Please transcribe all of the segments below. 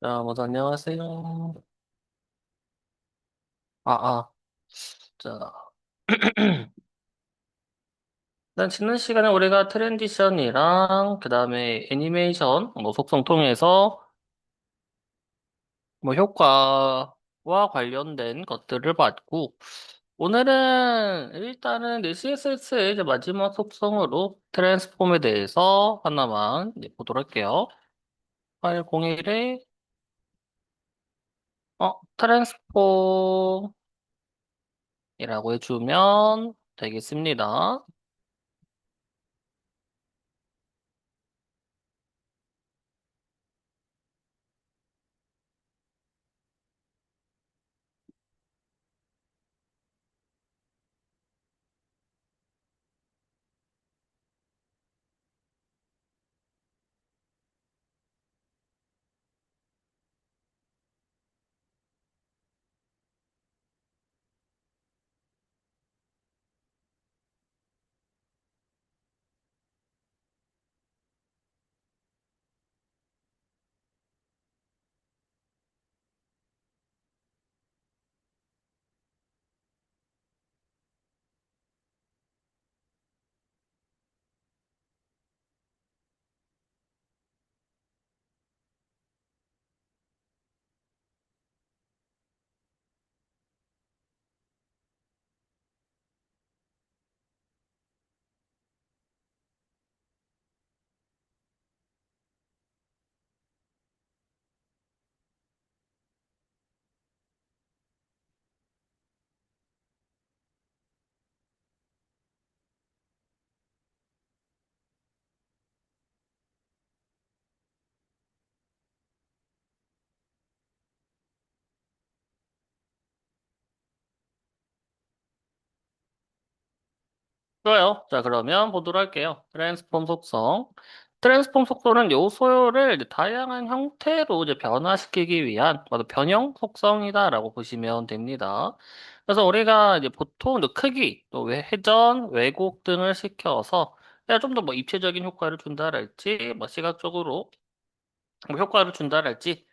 자, 먼저 안녕하세요. 아, 아, 자, 일단 지난 시간에 우리가 트랜지션이랑 그 다음에 애니메이션 뭐 속성 통해서 뭐 효과와 관련된 것들을 봤고, 오늘은 일단은 이 CSS의 이제 마지막 속성으로 트랜스폼에 대해서 하나만 이제 보도록 할게요. 파일 01에 트랜스폼이라고 해주면 되겠습니다. 좋아요. 자, 그러면 보도록 할게요. 트랜스폼 속성. 트랜스폼 속도는 요소를 이제 다양한 형태로 이제 변화시키기 위한 바로 변형 속성이다라고 보시면 됩니다. 그래서 우리가 이제 보통 또 크기, 또 회전, 왜곡 등을 시켜서 좀 더 뭐 입체적인 효과를 준다랄지, 뭐 시각적으로 뭐 효과를 준다랄지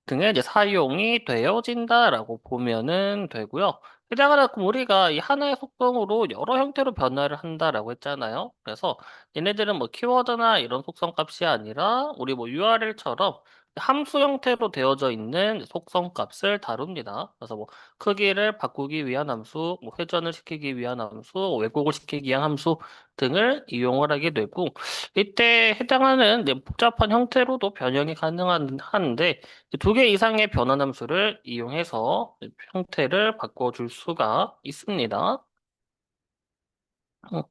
등에 이제 사용이 되어진다라고 보면은 되고요. 게다가 그럼 우리가 이 하나의 속성으로 여러 형태로 변화를 한다라고 했잖아요. 그래서 얘네들은 뭐 키워드나 이런 속성 값이 아니라 우리 뭐 URL처럼 함수 형태로 되어져 있는 속성 값을 다룹니다. 그래서 뭐 크기를 바꾸기 위한 함수, 뭐 회전을 시키기 위한 함수, 왜곡을 시키기 위한 함수 등을 이용을 하게 되고 이때 해당하는 이제 복잡한 형태로도 변형이 가능한데 두 개 이상의 변환 함수를 이용해서 형태를 바꿔줄 수가 있습니다. 음,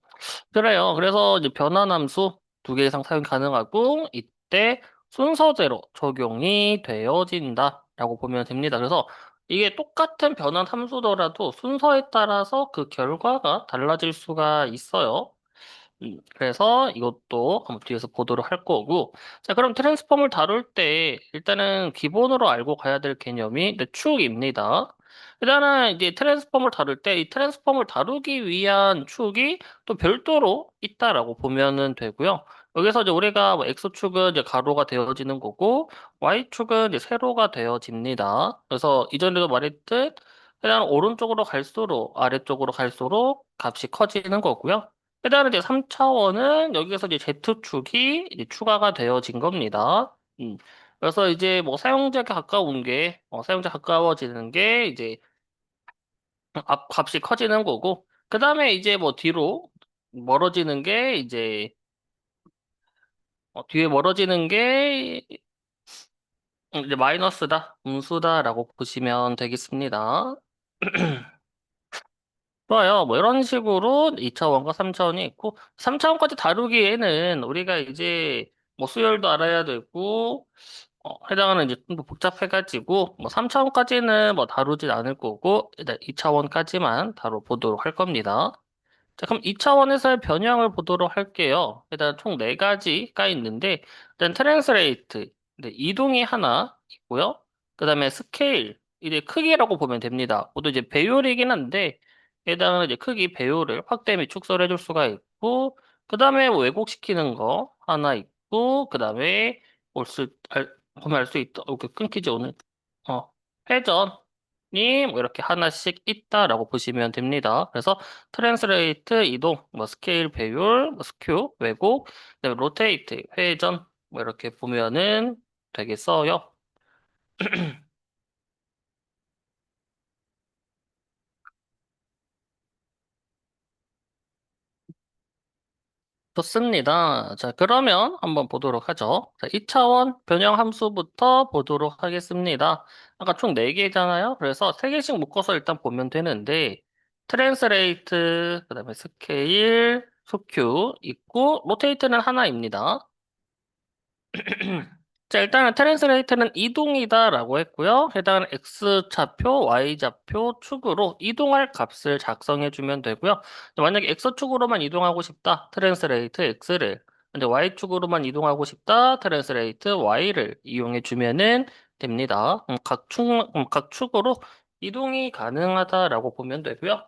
그래요. 그래서 이제 변환 함수 두 개 이상 사용 가능하고 이때 순서대로 적용이 되어진다라고 보면 됩니다. 그래서 이게 똑같은 변환 함수더라도 순서에 따라서 그 결과가 달라질 수가 있어요. 그래서 이것도 한번 뒤에서 보도록 할 거고. 자, 그럼 트랜스폼을 다룰 때 일단은 기본으로 알고 가야 될 개념이 이제 축입니다. 일단은 이제 트랜스폼을 다룰 때 이 트랜스폼을 다루기 위한 축이 또 별도로 있다라고 보면은 되고요. 여기서 이제 우리가 뭐 X축은 이제 가로가 되어지는 거고 Y축은 이제 세로가 되어집니다. 그래서 이전에도 말했듯 일단 오른쪽으로 갈수록 아래쪽으로 갈수록 값이 커지는 거고요. 그다음에 이제 3차원은 여기에서 이제 Z축이 이제 추가가 되어진 겁니다. 그래서 이제 뭐 사용자에 가까운 게, 사용자 가까워지는 게 이제 앞 값이 커지는 거고, 그 다음에 이제 뭐 뒤로 멀어지는 게 이제, 뒤에 멀어지는 게 이제 마이너스다, 음수다라고 보시면 되겠습니다. 좋아요. 뭐 이런 식으로 2차원과 3차원이 있고 3차원까지 다루기에는 우리가 이제 뭐 수열도 알아야 되고 해당하는 이제 좀 더 복잡해가지고 뭐 3차원까지는 뭐 다루진 않을 거고 일단 2차원까지만 다뤄보도록 할 겁니다. 자, 그럼 2차원에서의 변형을 보도록 할게요. 일단 총 4가지가 있는데, 일단 트랜스레이트, 이동이 하나 있고요. 그 다음에 스케일, 이제 크기라고 보면 됩니다. 모두 이제 배율이긴 한데, 해당하는 이제 크기 배율을 확대 및 축소를 해줄 수가 있고, 그 다음에 왜곡시키는 거 하나 있고, 그 다음에 보면 알 수 있다. 이렇게 끊기지 오늘. 어, 회전이 뭐 이렇게 하나씩 있다라고 보시면 됩니다. 그래서 트랜스레이트 이동, 뭐 스케일 배율, 뭐 스큐 왜곡, 그다음에 로테이트 회전 뭐 이렇게 보면은 되겠어요. 좋습니다. 자, 그러면 한번 보도록 하죠. 자, 2차원 변형 함수부터 보도록 하겠습니다. 아까 총 4개잖아요. 그래서 3개씩 묶어서 일단 보면 되는데, 트랜스레이트, 그 다음에 스케일, 소큐 있고, 로테이트는 하나입니다. 자, 일단은 트랜스레이트는 이동이다라고 했고요. 해당하는 X좌표, Y좌표 축으로 이동할 값을 작성해주면 되고요. 만약에 X축으로만 이동하고 싶다. 트랜스레이트 X를. 근데 Y축으로만 이동하고 싶다. 트랜스레이트 Y를 이용해주면은 됩니다. 각 축으로 이동이 가능하다라고 보면 되고요.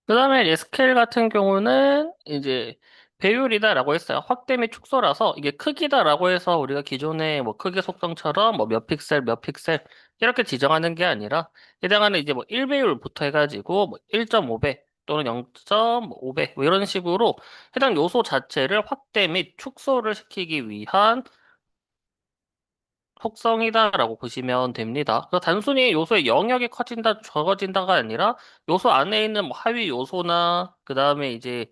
그다음에 이제 스케일 같은 경우는 이제 배율이다라고 했어요. 확대 및 축소라서 이게 크기다라고 해서 우리가 기존의 뭐 크기 속성처럼 뭐 몇 픽셀 몇 픽셀 이렇게 지정하는 게 아니라 해당하는 이제 뭐 1배율부터 해가지고 뭐 1.5배 또는 0.5배 뭐 이런 식으로 해당 요소 자체를 확대 및 축소를 시키기 위한 속성이다라고 보시면 됩니다. 그래서 단순히 요소의 영역이 커진다, 적어진다가 아니라 요소 안에 있는 뭐 하위 요소나 그 다음에 이제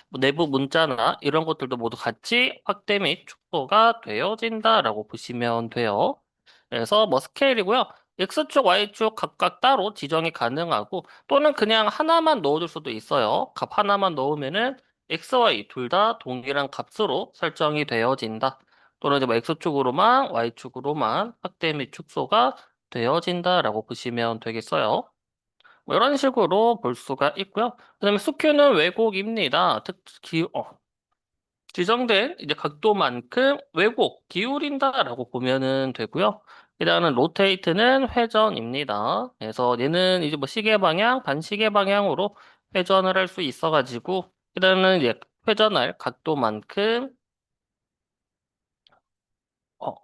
뭐 내부 문자나 이런 것들도 모두 같이 확대 및 축소가 되어진다라고 보시면 돼요. 그래서 뭐 스케일이고요. X축, Y축 각각 따로 지정이 가능하고 또는 그냥 하나만 넣어줄 수도 있어요. 값 하나만 넣으면은 X, Y 둘 다 동일한 값으로 설정이 되어진다. 또는 이제 뭐 X축으로만 Y축으로만 확대 및 축소가 되어진다라고 보시면 되겠어요. 뭐 이런 식으로 볼 수가 있고요. 그다음에 수큐는 왜곡입니다. 특히 지정된 이제 각도만큼 왜곡, 기울인다라고 보면은 되고요. 일단은 로테이트는 회전입니다. 그래서 얘는 이제 뭐 시계 방향, 반시계 방향으로 회전을 할 수 있어가지고 일단은 이제 회전할 각도만큼 어,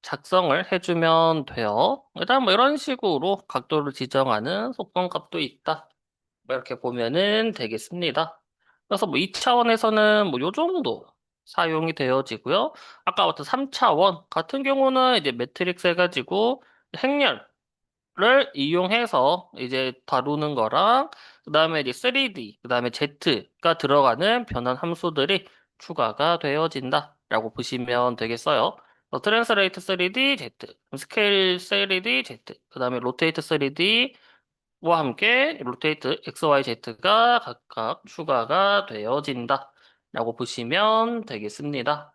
작성을 해주면 돼요. 일단 뭐 이런 식으로 각도를 지정하는 속성값도 있다. 뭐 이렇게 보면은 되겠습니다. 그래서 뭐 2차원에서는 뭐 요 정도 사용이 되어지고요. 아까 봤던 3차원 같은 경우는 이제 매트릭스 해가지고 행렬 를 이용해서 이제 다루는 거랑 그다음에 이제 3D 그다음에 Z가 들어가는 변환 함수들이 추가가 되어진다라고 보시면 되겠어요. 트랜스레이트 3D Z, 스케일 3D Z, 그다음에 로테이트 3D와 함께 로테이트 XYZ가 각각 추가가 되어진다라고 보시면 되겠습니다.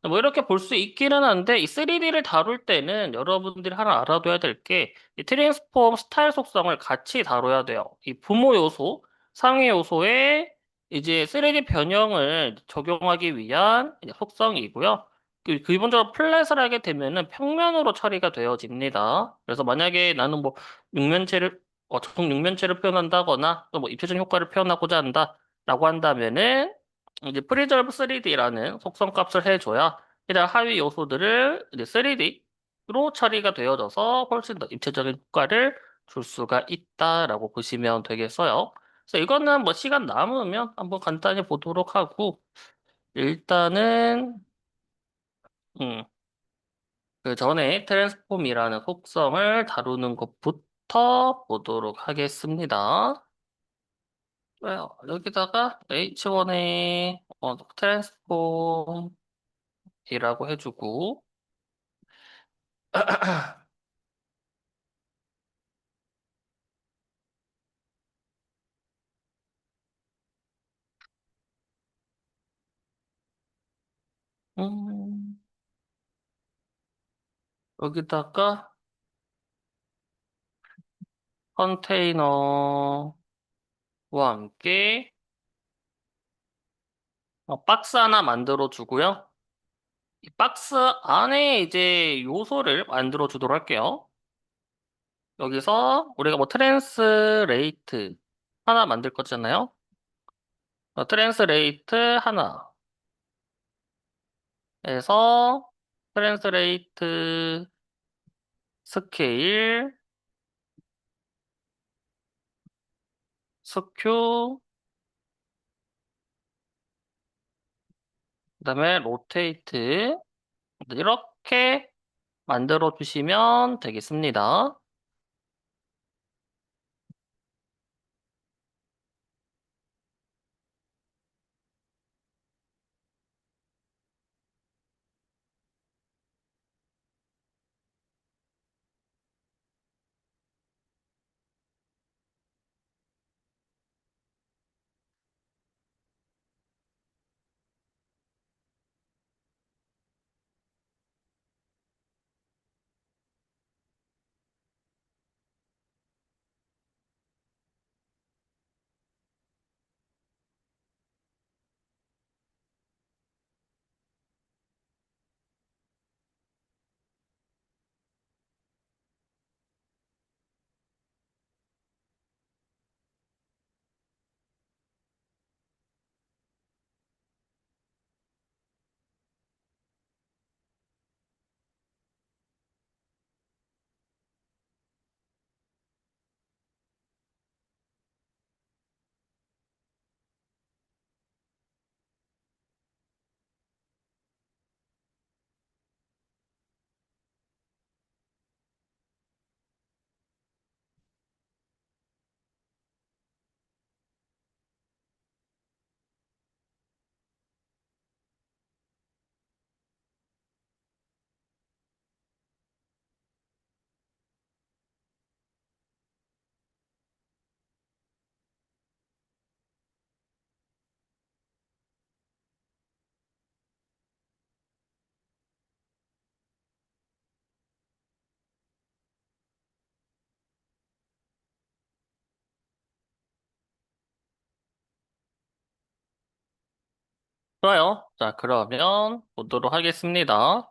뭐 이렇게 볼 수 있기는 한데 이 3D를 다룰 때는 여러분들이 하나 알아둬야 될 게 이 트랜스폼 스타일 속성을 같이 다뤄야 돼요. 이 부모 요소, 상위 요소에 이제 3D 변형을 적용하기 위한 이제 속성이고요. 기본적으로 플랫을 하게 되면은 평면으로 처리가 되어집니다. 그래서 만약에 나는 뭐 육면체를 정 육면체를 표현한다거나 또 뭐 입체적 효과를 표현하고자 한다라고 한다면은 이제 프리저브 3D라는 속성 값을 해줘야 이런 하위 요소들을 이제 3D로 처리가 되어져서 훨씬 더 입체적인 효과를 줄 수가 있다라고 보시면 되겠어요. 그래서 이거는 뭐 시간 남으면 한번 간단히 보도록 하고 일단은 음, 그 전에 트랜스폼이라는 속성을 다루는 것부터 보도록 하겠습니다. 여기다가 H1의 트랜스폼이라고 해주고 음, 여기다가 컨테이너와 함께 박스 하나 만들어 주고요. 이 박스 안에 이제 요소를 만들어 주도록 할게요. 여기서 우리가 뭐 트랜스레이트 하나 만들 거잖아요. 트랜스레이트 하나 해서 트랜스레이트 스케일 스큐 그다음에 로테이트 이렇게 만들어 주시면 되겠습니다. 좋아요. 자, 그러면 보도록 하겠습니다.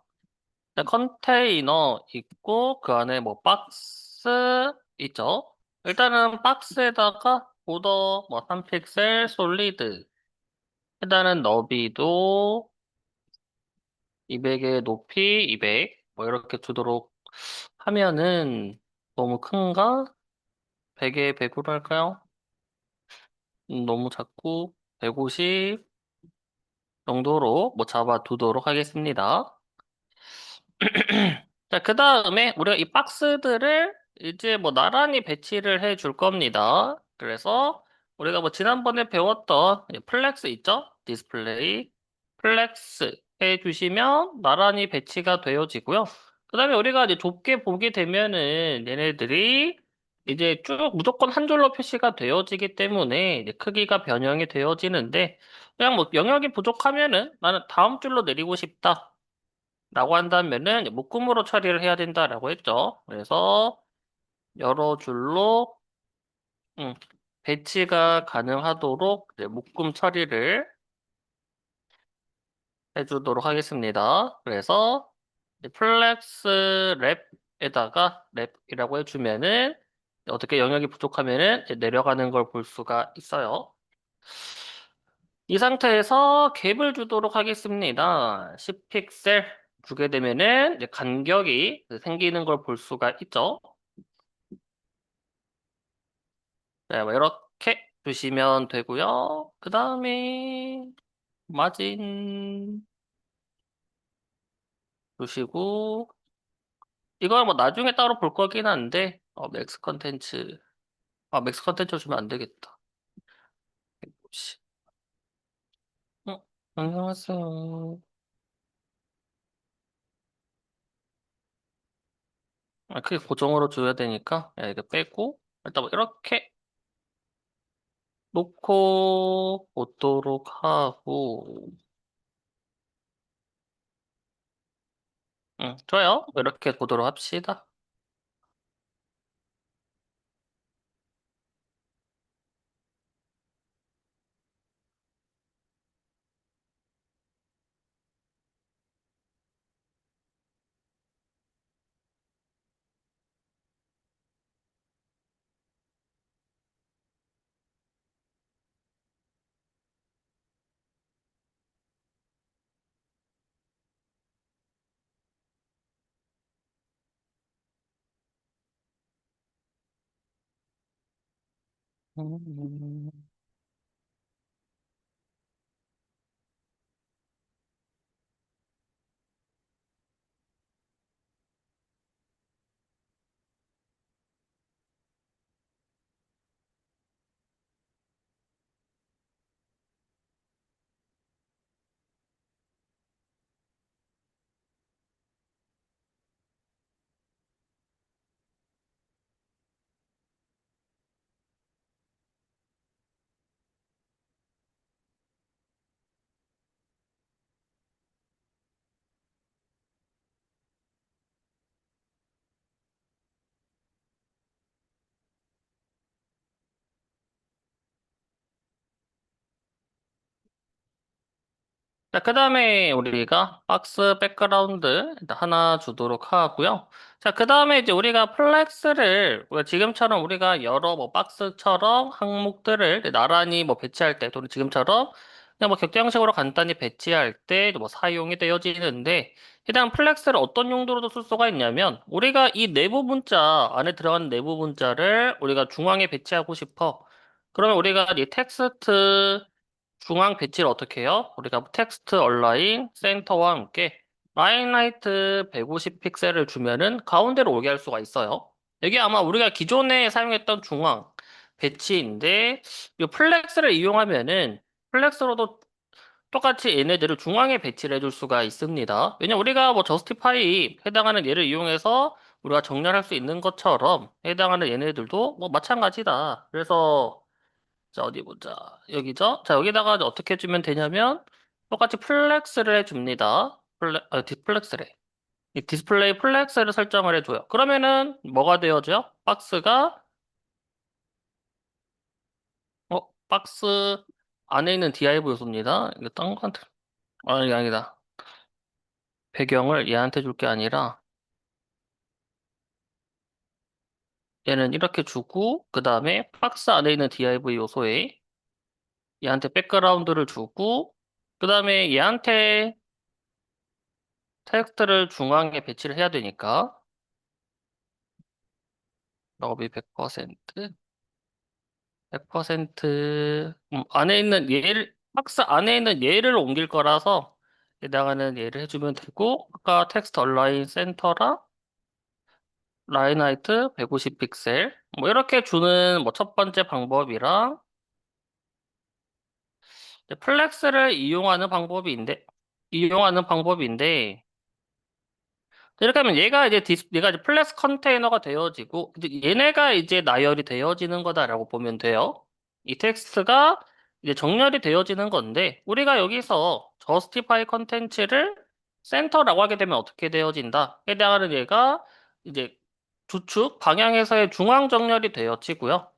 자, 컨테이너 있고 그 안에 뭐 박스 있죠? 일단은 박스에다가 보더 뭐 3픽셀 솔리드 일단은 너비도 200의 높이 200 뭐 이렇게 주도록 하면은 너무 큰가? 100에 100으로 할까요? 너무 작고 150 정도로 뭐 잡아두도록 하겠습니다. 자, 그 다음에 우리가 이 박스들을 이제 뭐 나란히 배치를 해 줄 겁니다. 그래서 우리가 뭐 지난번에 배웠던 이 플렉스 있죠? 디스플레이 플렉스 해 주시면 나란히 배치가 되어지고요. 그 다음에 우리가 이제 좁게 보게 되면은 얘네들이 이제 쭉 무조건 한 줄로 표시가 되어지기 때문에 이제 크기가 변형이 되어지는데 그냥 뭐 영역이 부족하면은 나는 다음 줄로 내리고 싶다. 라고 한다면은 묶음으로 처리를 해야 된다라고 했죠. 그래서 여러 줄로 음, 배치가 가능하도록 이제 묶음 처리를 해주도록 하겠습니다. 그래서 플렉스 랩에다가 랩이라고 해주면은 어떻게 영역이 부족하면은 이제 내려가는 걸 볼 수가 있어요. 이 상태에서 갭을 주도록 하겠습니다. 10픽셀 주게 되면은 이제 간격이 생기는 걸 볼 수가 있죠. 네, 뭐 이렇게 주시면 되고요. 그 다음에 마진 주시고 이거 뭐 나중에 따로 볼 거긴 한데 맥스 컨텐츠 맥스 컨텐츠 주면 안 되겠다. 씨. 안녕하세요. 크게 고정으로 줘야 되니까 이거 빼고 일단 뭐 이렇게 놓고 보도록 하고 좋아요. 이렇게 보도록 합시다. 음. 자, 그 다음에 우리가 박스 백그라운드 일단 하나 주도록 하고요. 자, 그 다음에 이제 우리가 플렉스를 지금처럼 우리가 여러 뭐 박스처럼 항목들을 나란히 뭐 배치할 때 또는 지금처럼 그냥 뭐 격정식으로 간단히 배치할 때 뭐 사용이 되어지는데 해당 플렉스를 어떤 용도로도 쓸 수가 있냐면 우리가 이 내부 문자 안에 들어가는 내부 문자를 우리가 중앙에 배치하고 싶어. 그러면 우리가 이 텍스트 중앙 배치를 어떻게 해요? 우리가 텍스트 얼라인 센터와 함께 라인 하이트 150 픽셀을 주면은 가운데로 오게 할 수가 있어요. 여기 아마 우리가 기존에 사용했던 중앙 배치인데 이 플렉스를 이용하면은 플렉스로도 똑같이 얘네들을 중앙에 배치를 해줄 수가 있습니다. 왜냐면 우리가 뭐 저스티파이 해당하는 얘를 이용해서 우리가 정렬할 수 있는 것처럼 해당하는 얘네들도 뭐 마찬가지다. 그래서 자, 어디 보자. 여기죠? 자, 여기다가 이제 어떻게 해주면 되냐면, 똑같이 플렉스를 해줍니다. 디플렉스래. 이 디스플레이 플렉스를 설정을 해줘요. 그러면은, 뭐가 되어져요? 박스가, 박스 안에 있는 div 요소입니다. 이거 딴 거한테, 아니, 아니다. 배경을 얘한테 줄 게 아니라, 얘는 이렇게 주고, 그 다음에 박스 안에 있는 div 요소에 얘한테 백그라운드를 주고, 그 다음에 얘한테 텍스트를 중앙에 배치를 해야 되니까, 너비 100%, 100% 안에 있는 얘를 박스 안에 있는 얘를 옮길 거라서 해당하는 얘를 해주면 되고 아까 텍스트 얼라인 센터랑 라인 하이트 150 픽셀 뭐 이렇게 주는 뭐 첫 번째 방법이랑 이제 플렉스를 이용하는 방법인데 이렇게 하면 얘가 이제 플렉스 컨테이너가 되어지고 이제 얘네가 이제 나열이 되어지는 거다라고 보면 돼요. 이 텍스트가 이제 정렬이 되어지는 건데 우리가 여기서 justify 컨텐츠를 센터라고 하게 되면 어떻게 되어진다? 해당하는 얘가 이제 주축 방향에서의 중앙 정렬이 되어지고요.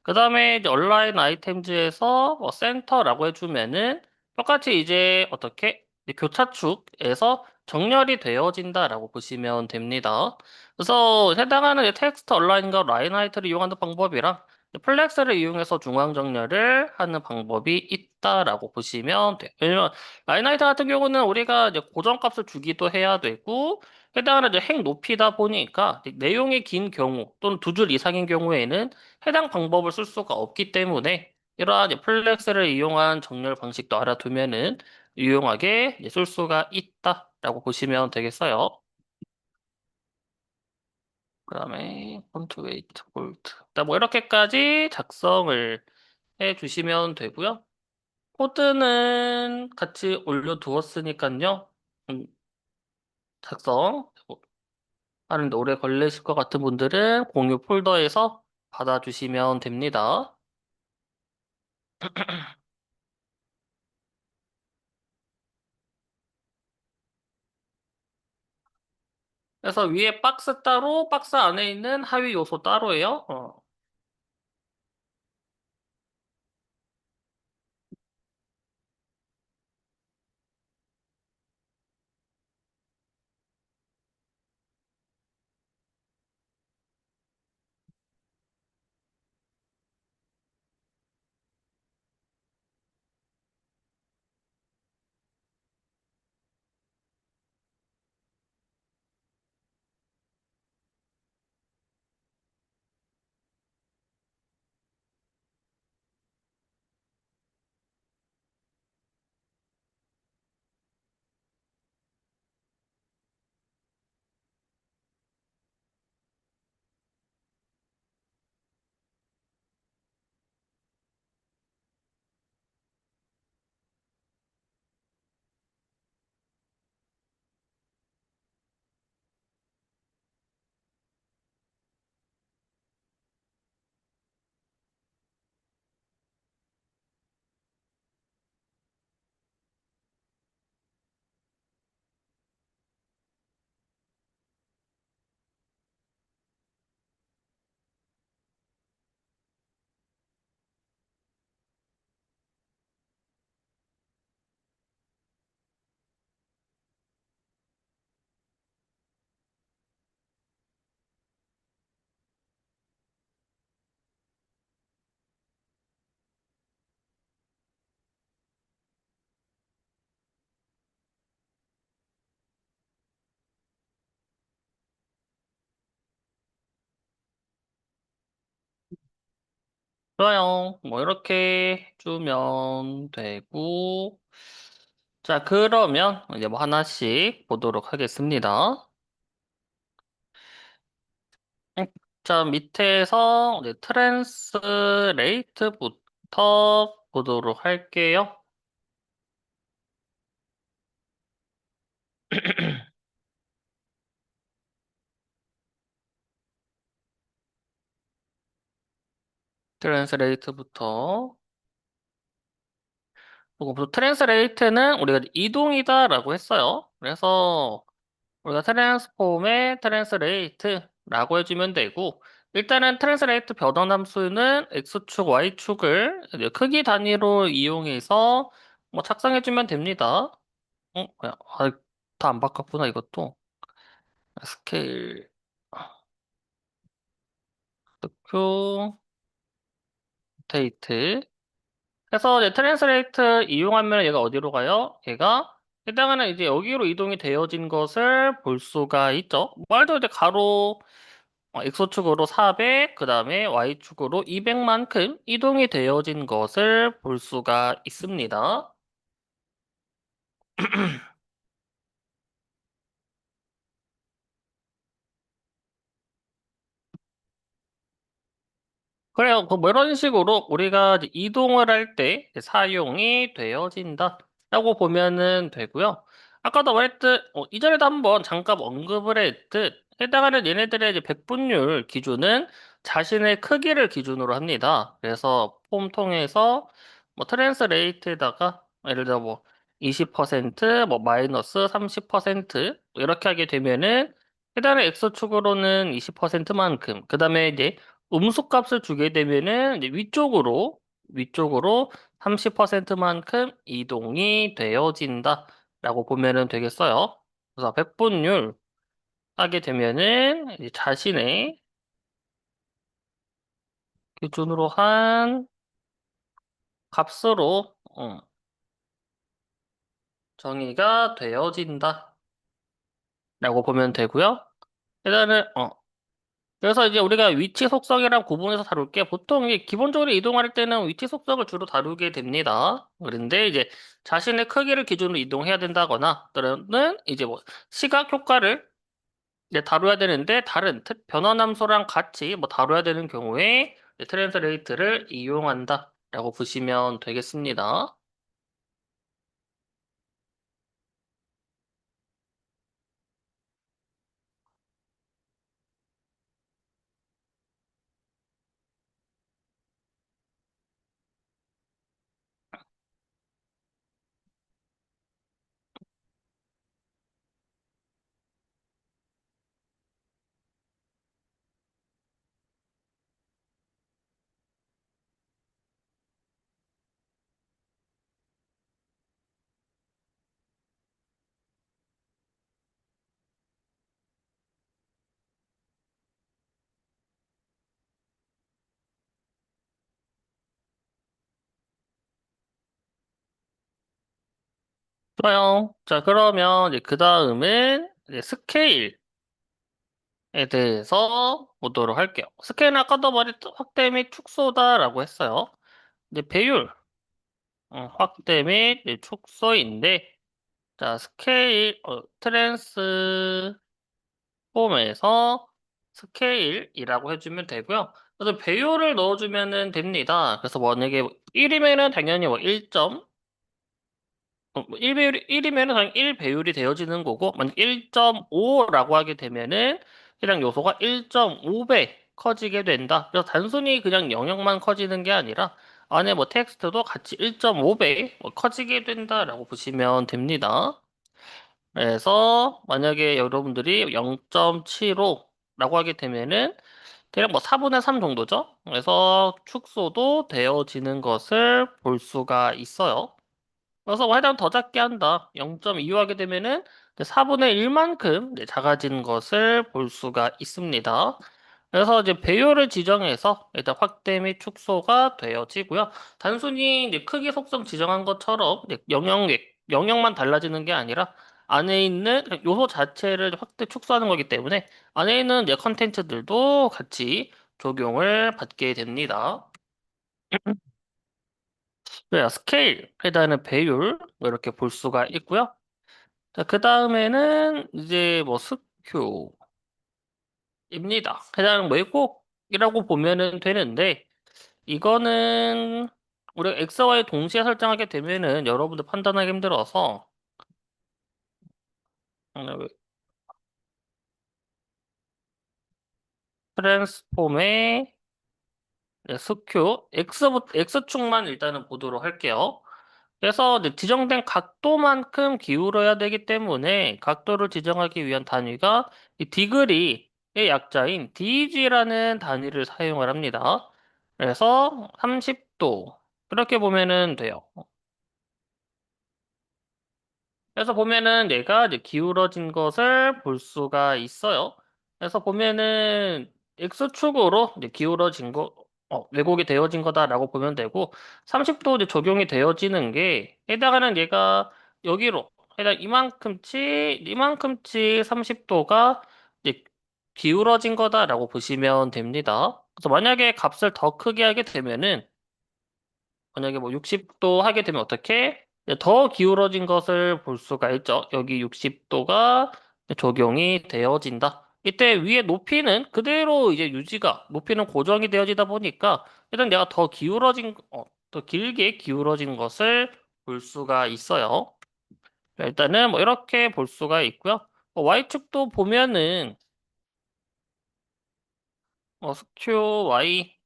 그 다음에 이제 align items에서 뭐 센터라고 해주면은 똑같이 이제 어떻게 이제 교차축에서 정렬이 되어진다라고 보시면 됩니다. 그래서 해당하는 이제 텍스트 얼라인과 라인 하이트를 이용하는 방법이랑 플렉스를 이용해서 중앙 정렬을 하는 방법이 있다라고 보시면 돼요. 왜냐면 라인 하이트 같은 경우는 우리가 이제 고정값을 주기도 해야 되고 해당하는 이제 핵 높이다 보니까 내용이 긴 경우 또는 두 줄 이상인 경우에는 해당 방법을 쓸 수가 없기 때문에 이러한 이제 플렉스를 이용한 정렬 방식도 알아두면은 유용하게 쓸 수가 있다라고 보시면 되겠어요. 그다음에 폰트 웨이트 볼트. 뭐 이렇게까지 작성을 해 주시면 되고요. 코드는 같이 올려두었으니까요. 작성 하는데 오래 걸리실 것 같은 분들은 공유 폴더에서 받아주시면 됩니다. 그래서 위에 박스 따로, 박스 안에 있는 하위 요소 따로예요. 좋아요. 뭐 이렇게 주면 되고. 자, 그러면 이제 뭐 하나씩 보도록 하겠습니다. 음, 자, 밑에서 이제 트랜스레이트부터 보도록 할게요. 트랜스레이트부터. 그리고 트랜스레이트는 우리가 이동이다라고 했어요. 그래서 우리가 트랜스폼의 트랜스레이트라고 해주면 되고, 일단은 트랜스레이트 변환 함수는 x축, y축을 이제 크기 단위로 이용해서 뭐 작성해주면 됩니다. 그냥 다 안 바꿨구나 이것도. 스케일 q 데이트. 그래서 이제 트랜스레이트 이용하면 얘가 어디로 가요? 얘가 해당하는 이제 여기로 이동이 되어진 것을 볼 수가 있죠. 말도 이제 가로 x축으로 400, 그 다음에 y축으로 200만큼 이동이 되어진 것을 볼 수가 있습니다. 그래요. 그뭐 이런 식으로 우리가 이제 이동을 할 때 사용이 되어진다 라고 보면은 되고요. 아까도 말했듯 이전에도 한번 잠깐 언급을 했듯 해당하는 얘네들의 이제 백분율 기준은 자신의 크기를 기준으로 합니다. 그래서 폼 통해서 뭐 트랜스레이트에다가 예를 들어 뭐 20%, 뭐 마이너스 30% 이렇게 하게 되면은 해당하는 x축으로는 20%만큼, 그 다음에 이제 음수값을 주게 되면은 이제 위쪽으로 30%만큼 이동이 되어진다라고 보면은 되겠어요. 그래서 백분율 하게 되면은 이제 자신의 기준으로 한 값으로 정의가 되어진다라고 보면 되고요. 일단은 그래서 이제 우리가 위치 속성이랑 구분해서 다룰게, 보통 이게 기본적으로 이동할 때는 위치 속성을 주로 다루게 됩니다. 그런데 이제 자신의 크기를 기준으로 이동해야 된다거나 또는 이제 뭐 시각 효과를 이제 다뤄야 되는데 다른 변환함수랑 같이 뭐 다뤄야 되는 경우에 트랜스레이트를 이용한다라고 보시면 되겠습니다. 좋아요. 자, 그러면 이제 그 다음은 이제 스케일에 대해서 보도록 할게요. 스케일은 아까도 말했던 확대 및 축소다라고 했어요. 이제 배율, 확대 및 이제 축소인데, 자, 스케일, 트랜스폼에서 스케일이라고 해주면 되고요. 그래서 배율을 넣어주면 됩니다. 그래서 만약에 1이면은 당연히 뭐 1배율, 1이면은 그냥 1배율이 되어지는 거고, 만약 1.5라고 하게 되면은 해당 요소가 1.5배 커지게 된다. 그래서 단순히 그냥 영역만 커지는 게 아니라 안에 뭐 텍스트도 같이 1.5배 커지게 된다라고 보시면 됩니다. 그래서 만약에 여러분들이 0.75라고 하게 되면은 대략 뭐 4분의 3 정도죠. 그래서 축소도 되어지는 것을 볼 수가 있어요. 그래서 뭐 해당 더 작게 한다. 0.25 하게 되면은 4분의 1만큼 작아지는 것을 볼 수가 있습니다. 그래서 이제 배열을 지정해서 일단 확대 및 축소가 되어지고요. 단순히 이제 크기 속성 지정한 것처럼 이제 영역만 달라지는 게 아니라 안에 있는 요소 자체를 확대 축소하는 거기 때문에 안에 있는 이제 컨텐츠들도 같이 적용을 받게 됩니다. 네, 스케일, 해당하는 배율, 뭐 이렇게 볼 수가 있고요. 자, 그 다음에는 이제 뭐 스큐입니다. 해당하는 왜곡이라고 보면은 되는데, 이거는 우리가 X와 Y 동시에 설정하게 되면은 여러분들 판단하기 힘들어서, 트랜스폼의 스큐, X축만 일단은 보도록 할게요. 그래서 이제 지정된 각도만큼 기울어야 되기 때문에 각도를 지정하기 위한 단위가 이 디그리의 약자인 DG라는 단위를 사용을 합니다. 그래서 30도 그렇게 보면은 돼요. 그래서 보면은 얘가 이제 기울어진 것을 볼 수가 있어요. 그래서 보면은 X축으로 이제 기울어진 거, 왜곡이 되어진 거다라고 보면 되고, 30도 이제 적용이 되어지는 게, 해당하는 얘가 여기로, 이만큼치 30도가 이제 기울어진 거다라고 보시면 됩니다. 그래서 만약에 값을 더 크게 하게 되면은, 만약에 뭐 60도 하게 되면 어떻게? 더 기울어진 것을 볼 수가 있죠. 여기 60도가 적용이 되어진다. 이때 위에 높이는 그대로 이제 높이는 고정이 되어지다 보니까 일단 내가 더 길게 기울어진 것을 볼 수가 있어요. 일단은 뭐 이렇게 볼 수가 있고요. Y축도 보면은 스퀘어 Y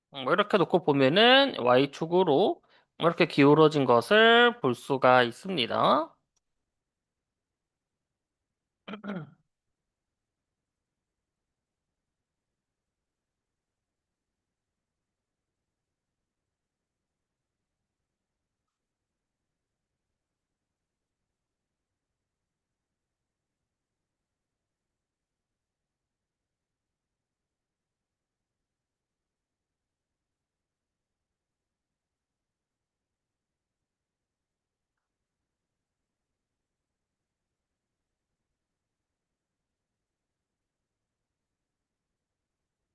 뭐 이렇게 놓고 보면은 Y축으로 이렇게 기울어진 것을 볼 수가 있습니다.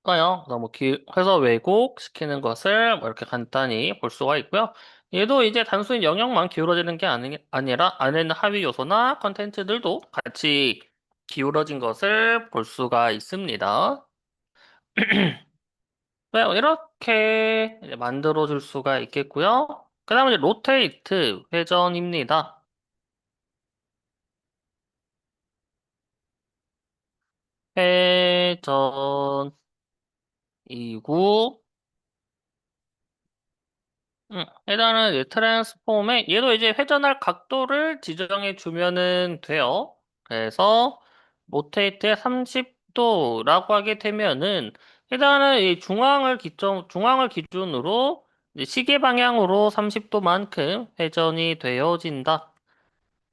까요? 해서 왜곡시키는 것을 뭐 이렇게 간단히 볼 수가 있고요. 얘도 이제 단순히 영역만 기울어지는 게 아니라 안에 있는 하위 요소나 컨텐츠들도 같이 기울어진 것을 볼 수가 있습니다. 네, 이렇게 이제 만들어 줄 수가 있겠고요. 그 다음에 이제 로테이트, 회전입니다. 회전이고, 일단은 이제 트랜스폼에 얘도 이제 회전할 각도를 지정해 주면은 돼요. 그래서 로테이트에 30도라고 하게 되면은 일단은 이 중앙을 기준으로 이제 시계 방향으로 30도만큼 회전이 되어진다.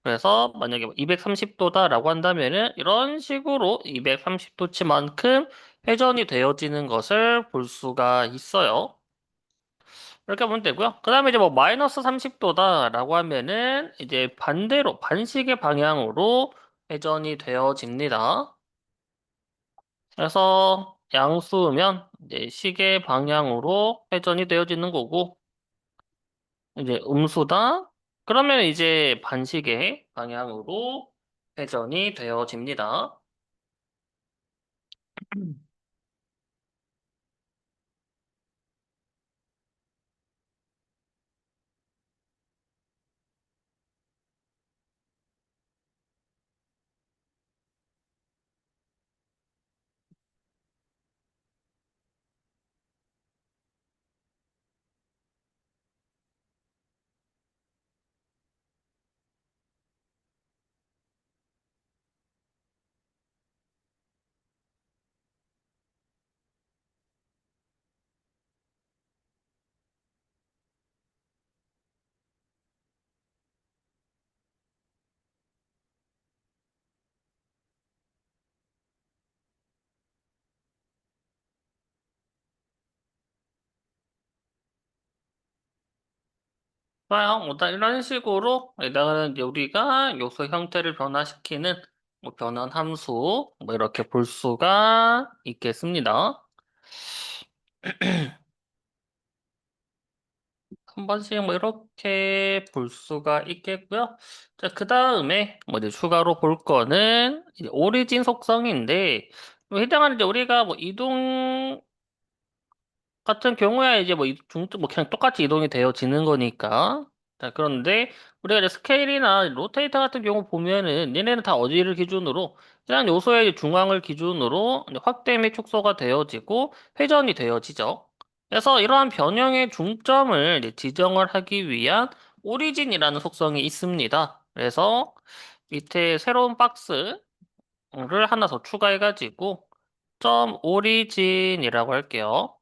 그래서 만약에 230도다라고 한다면은 이런 식으로 230도치만큼 회전이 되어지는 것을 볼 수가 있어요. 이렇게 보면 되고요. 그 다음에 이제 뭐 마이너스 30도다라고 하면은 이제 반대로 반시계 방향으로 회전이 되어집니다. 그래서 양수면 이제 시계 방향으로 회전이 되어지는 거고 이제 음수다. 그러면 이제 반시계 방향으로 회전이 되어집니다. 좋아요. 일단 이런 식으로 일단은 이제 우리가 요소 형태를 변화시키는 뭐 변환 함수 뭐 이렇게 볼 수가 있겠습니다. 한 번씩 뭐 이렇게 볼 수가 있겠고요. 자, 그 다음에 뭐 이제 추가로 볼 거는 이제 오리진 속성인데 뭐 해당하는 이제 우리가 뭐 이동 같은 경우에 이제 뭐 중점 뭐 그냥 똑같이 이동이 되어지는 거니까. 자, 그런데 우리가 이제 스케일이나 로테이터 같은 경우 보면은 얘네는 다 어디를 기준으로 그냥 요소의 중앙을 기준으로 이제 확대 및 축소가 되어지고 회전이 되어지죠. 그래서 이러한 변형의 중점을 이제 지정을 하기 위한 오리진이라는 속성이 있습니다. 그래서 밑에 새로운 박스를 하나 더 추가해가지고 점 오리진이라고 할게요.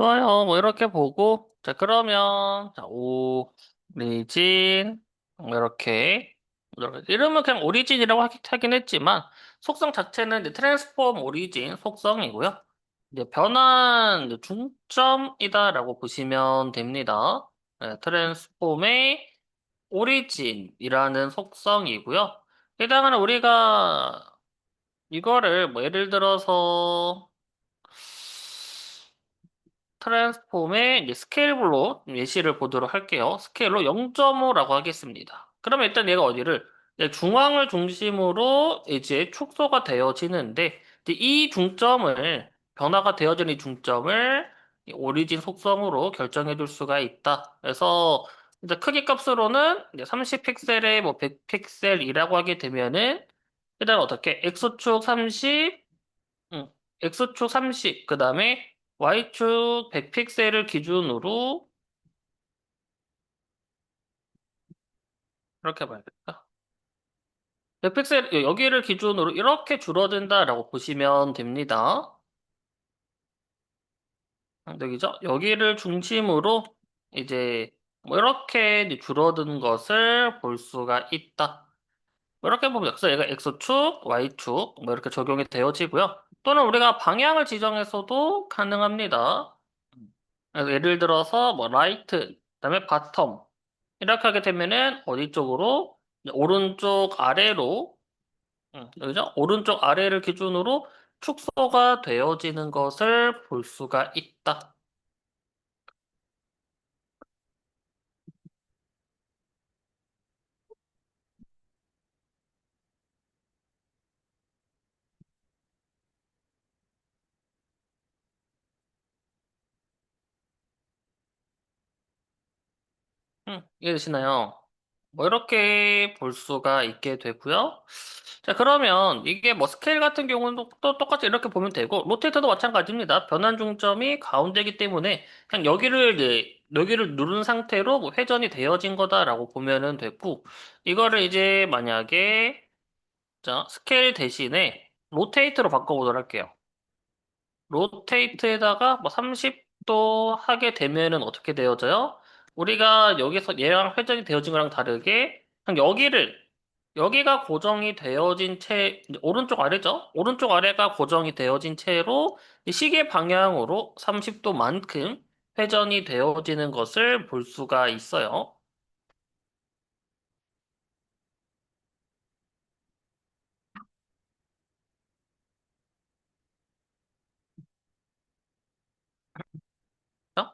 좋아요. 뭐 이렇게 보고 자 그러면 자 오리진 이렇게 이름은 그냥 오리진이라고 하긴 했지만 속성 자체는 이제 트랜스폼 오리진 속성이고요. 이제 변환 이제 중점이다라고 보시면 됩니다. 네, 트랜스폼의 오리진이라는 속성이고요. 해당하는 우리가 이거를 뭐 예를 들어서 트랜스폼의 이제 스케일로 예시를 보도록 할게요. 스케일로 0.5라고 하겠습니다. 그러면 일단 얘가 어디를 이제 중앙을 중심으로 이제 축소가 되어지는데 이제 이 중점을 변화가 되어지는 이 중점을 이 오리진 속성으로 결정해 둘 수가 있다. 그래서 이제 크기 값으로는 이제 30픽셀에 뭐 100픽셀이라고 하게 되면은 일단 어떻게 X축 30, 응. X축 30, 그 다음에 Y축 100픽셀을 기준으로 이렇게 봐야겠다. 100픽셀 여기를 기준으로 이렇게 줄어든다라고 보시면 됩니다. 여기죠? 여기를 중심으로 이제 뭐 이렇게 이제 줄어든 것을 볼 수가 있다. 뭐 이렇게 보면 그래서 얘가 X축, Y축 뭐 이렇게 적용이 되어지고요. 또는 우리가 방향을 지정해서도 가능합니다. 그래서 예를 들어서 뭐 라이트, 그다음에 바텀 이렇게 하게 되면은 어디 쪽으로 이제 오른쪽 아래로 여기죠? 오른쪽 아래를 기준으로 축소가 되어지는 것을 볼 수가 있다. 이해되시나요? 뭐 이렇게 볼 수가 있게 되고요. 자 그러면 이게 뭐 스케일 같은 경우는 또 똑같이 이렇게 보면 되고 로테이터도 마찬가지입니다. 변환 중점이 가운데이기 때문에 그냥 여기를 이제 여기를 누른 상태로 뭐 회전이 되어진 거다라고 보면은 됐고 이거를 이제 만약에 자 스케일 대신에 로테이트로 바꿔보도록 할게요. 로테이트에다가 뭐 30도 하게 되면은 어떻게 되어져요? 우리가 여기서 얘랑 회전이 되어진 거랑 다르게 그냥 여기가 고정이 되어진 채 이제 오른쪽 아래죠? 오른쪽 아래가 고정이 되어진 채로 이 시계 방향으로 30도만큼 회전이 되어지는 것을 볼 수가 있어요.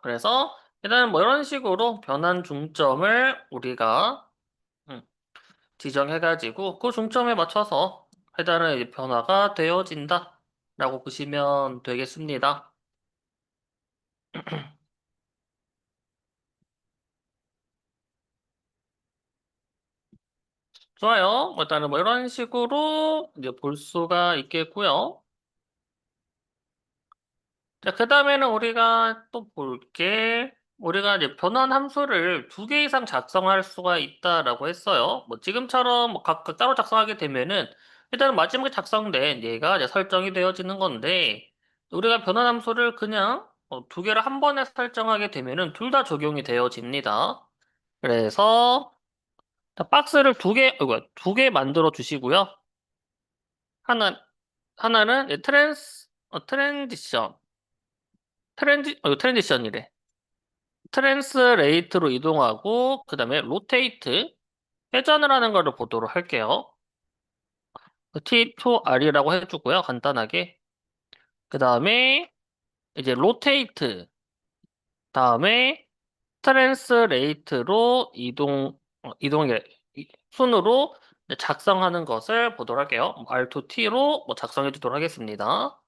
그래서 일단 뭐 이런 식으로 변환 중점을 우리가 음, 지정해가지고 그 중점에 맞춰서 해당의 이제 변화가 되어진다 라고 보시면 되겠습니다. 좋아요. 일단은 뭐 이런 식으로 이제 볼 수가 있겠고요. 자, 그 다음에는 우리가 또 볼게. 우리가 이제 변환 함수를 두 개 이상 작성할 수가 있다라고 했어요. 뭐 지금처럼 뭐 각각 따로 작성하게 되면은 일단은 마지막에 작성된 얘가 이제 설정이 되어지는 건데 우리가 변환 함수를 그냥 두 개를 한 번에 설정하게 되면은 둘 다 적용이 되어집니다. 그래서 박스를 두 개 만들어 주시고요. 하나는 이제 트랜지션이래. 트랜스레이트로 이동하고 그다음에 로테이트 회전을 하는 거를 보도록 할게요. T2R이라고 해주고요. 간단하게. 그다음에 이제 로테이트 다음에 트랜스레이트로 이동의 순으로 작성하는 것을 보도록 할게요. R2T로 작성해 주도록 하겠습니다.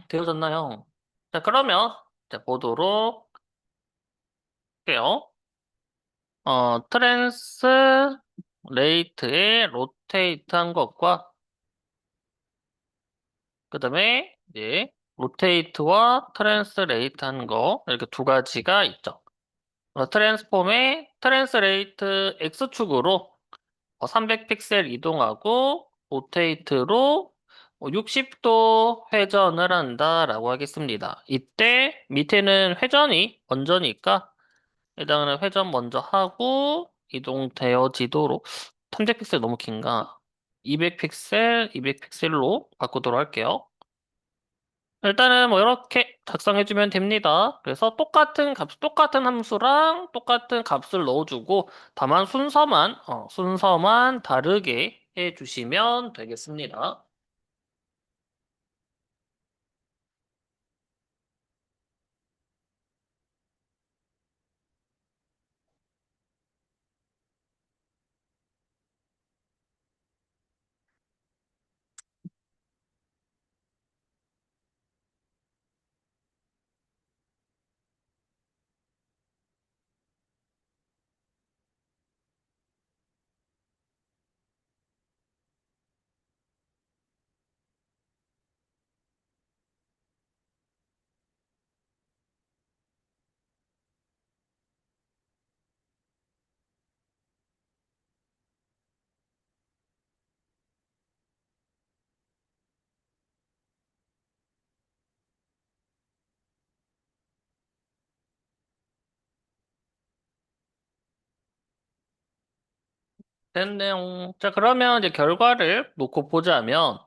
되어졌나요? 자, 그러면 보도록 할게요. 트랜스 레이트의 로테이트 한 것과 그다음에 이제 로테이트와 트랜스레이트 한 거 이렇게 두 가지가 있죠. 트랜스폼의 트랜스레이트 X축으로 300픽셀 이동하고 로테이트로 60도 회전을 한다라고 하겠습니다. 이때 밑에는 회전이 먼저니까 일단은 회전 먼저 하고 이동되어지도록 300픽셀 너무 긴가? 200픽셀, 200픽셀로 바꾸도록 할게요. 일단은 이렇게 작성해주면 됩니다. 그래서 똑같은 함수랑 똑같은 값을 넣어주고 다만 순서만 다르게 해주시면 되겠습니다. 됐네요. 자, 그러면 이제 결과를 놓고 보자면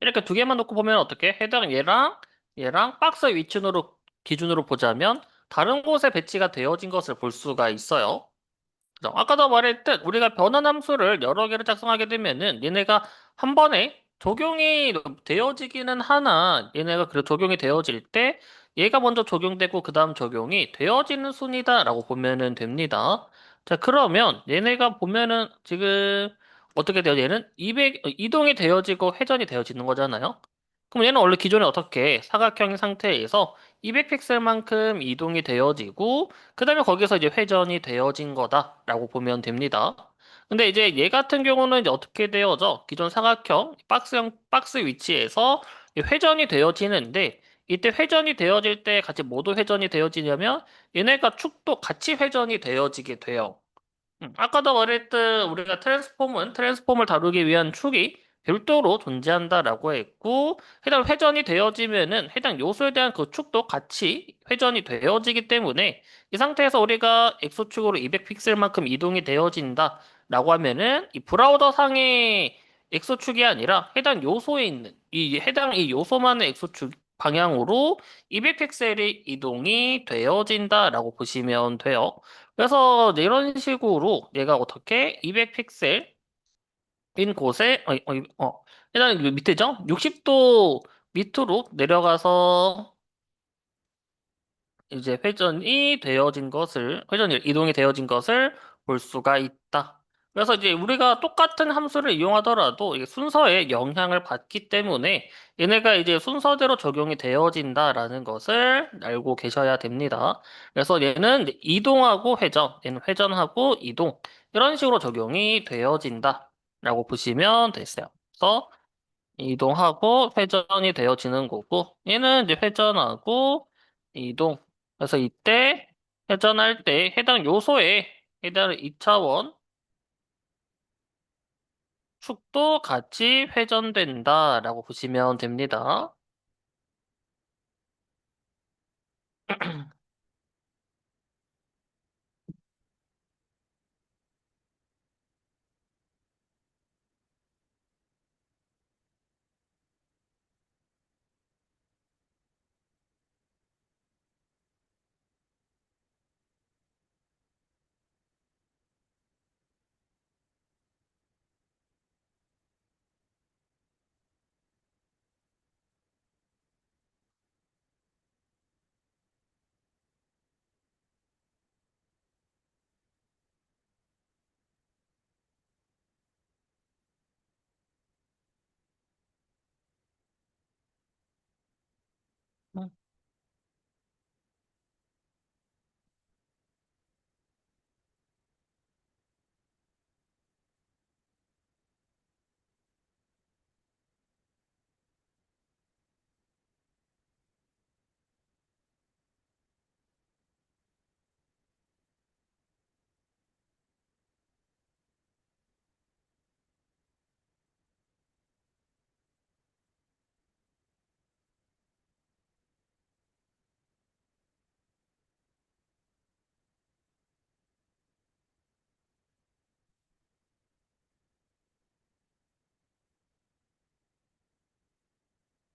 이렇게 두 개만 놓고 보면 어떻게? 해당 얘랑 박스 기준으로 보자면 다른 곳에 배치가 되어진 것을 볼 수가 있어요. 아까도 말했듯 우리가 변환 함수를 여러 개를 작성하게 되면은 얘네가 한 번에 적용이 되어지기는 하나 얘네가 그래 적용이 되어질 때 얘가 먼저 적용되고 그 다음 적용이 되어지는 순이다라고 보면은 됩니다. 자, 그러면 얘네가 보면은 지금 어떻게 돼요? 얘는 이동이 되어지고 회전이 되어지는 거잖아요. 그럼 얘는 원래 기존에 어떻게 사각형인 상태에서 200픽셀만큼 이동이 되어지고 그 다음에 거기서 이제 회전이 되어진 거다라고 보면 됩니다. 근데 이제 얘 같은 경우는 이제 어떻게 되어져? 기존 사각형 박스 위치에서 회전이 되어지는데 이때 회전이 되어질 때 같이 모두 회전이 되어지려면 얘네가 축도 같이 회전이 되어지게 돼요. 아까도 말했듯 우리가 트랜스폼을 다루기 위한 축이 별도로 존재한다라고 했고 해당 회전이 되어지면은 해당 요소에 대한 그 축도 같이 회전이 되어지기 때문에 이 상태에서 우리가 X축으로 200픽셀만큼 이동이 되어진다라고 하면은 이 브라우저 상의 X축이 아니라 해당 요소에 있는 이 요소만의 X축 방향으로 200픽셀이 이동이 되어진다라고 보시면 돼요. 그래서 이런 식으로 얘가 어떻게 200픽셀인 곳에 일단 그 밑에죠? 60도 밑으로 내려가서 이제 회전이 이동이 되어진 것을 볼 수가 있다. 그래서 이제 우리가 똑같은 함수를 이용하더라도 이게 순서에 영향을 받기 때문에 얘네가 이제 순서대로 적용이 되어진다라는 것을 알고 계셔야 됩니다. 그래서 얘는 이제 이동하고 회전, 얘는 회전하고 이동 이런 식으로 적용이 되어진다라고 보시면 되세요. 그래서 이동하고 회전이 되어지는 거고 얘는 이제 회전하고 이동. 그래서 이때 회전할 때 해당 요소에 해당 2차원 축도 같이 회전된다라고 보시면 됩니다.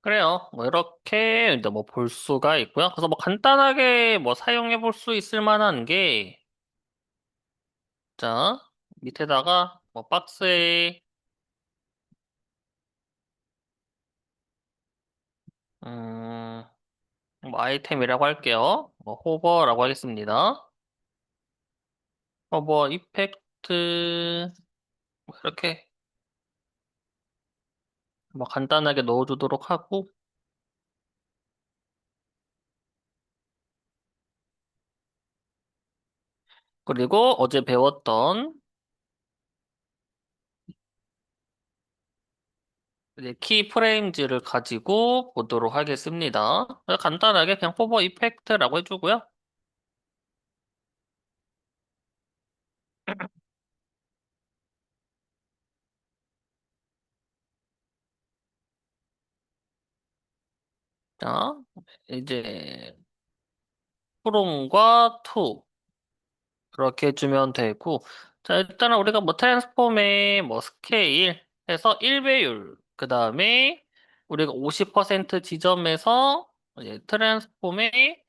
그래요. 뭐 이렇게 이제 뭐 볼 수가 있고요. 그래서 뭐 간단하게 뭐 사용해 볼 수 있을 만한 게 자, 밑에다가 뭐 박스에 뭐 아이템이라고 할게요. 뭐 호버라고 하겠습니다. 호버 이펙트 뭐 이렇게 뭐 간단하게 넣어주도록 하고 그리고 어제 배웠던 이제 키 프레임즈를 가지고 보도록 하겠습니다. 간단하게 그냥 호버 이펙트라고 해주고요. 자, 이제 프롬과 투 그렇게 해주면 되고 자 일단은 우리가 뭐 트랜스폼의 뭐 스케일 해서 1배율 그 다음에 우리가 50% 지점에서 이제 트랜스폼의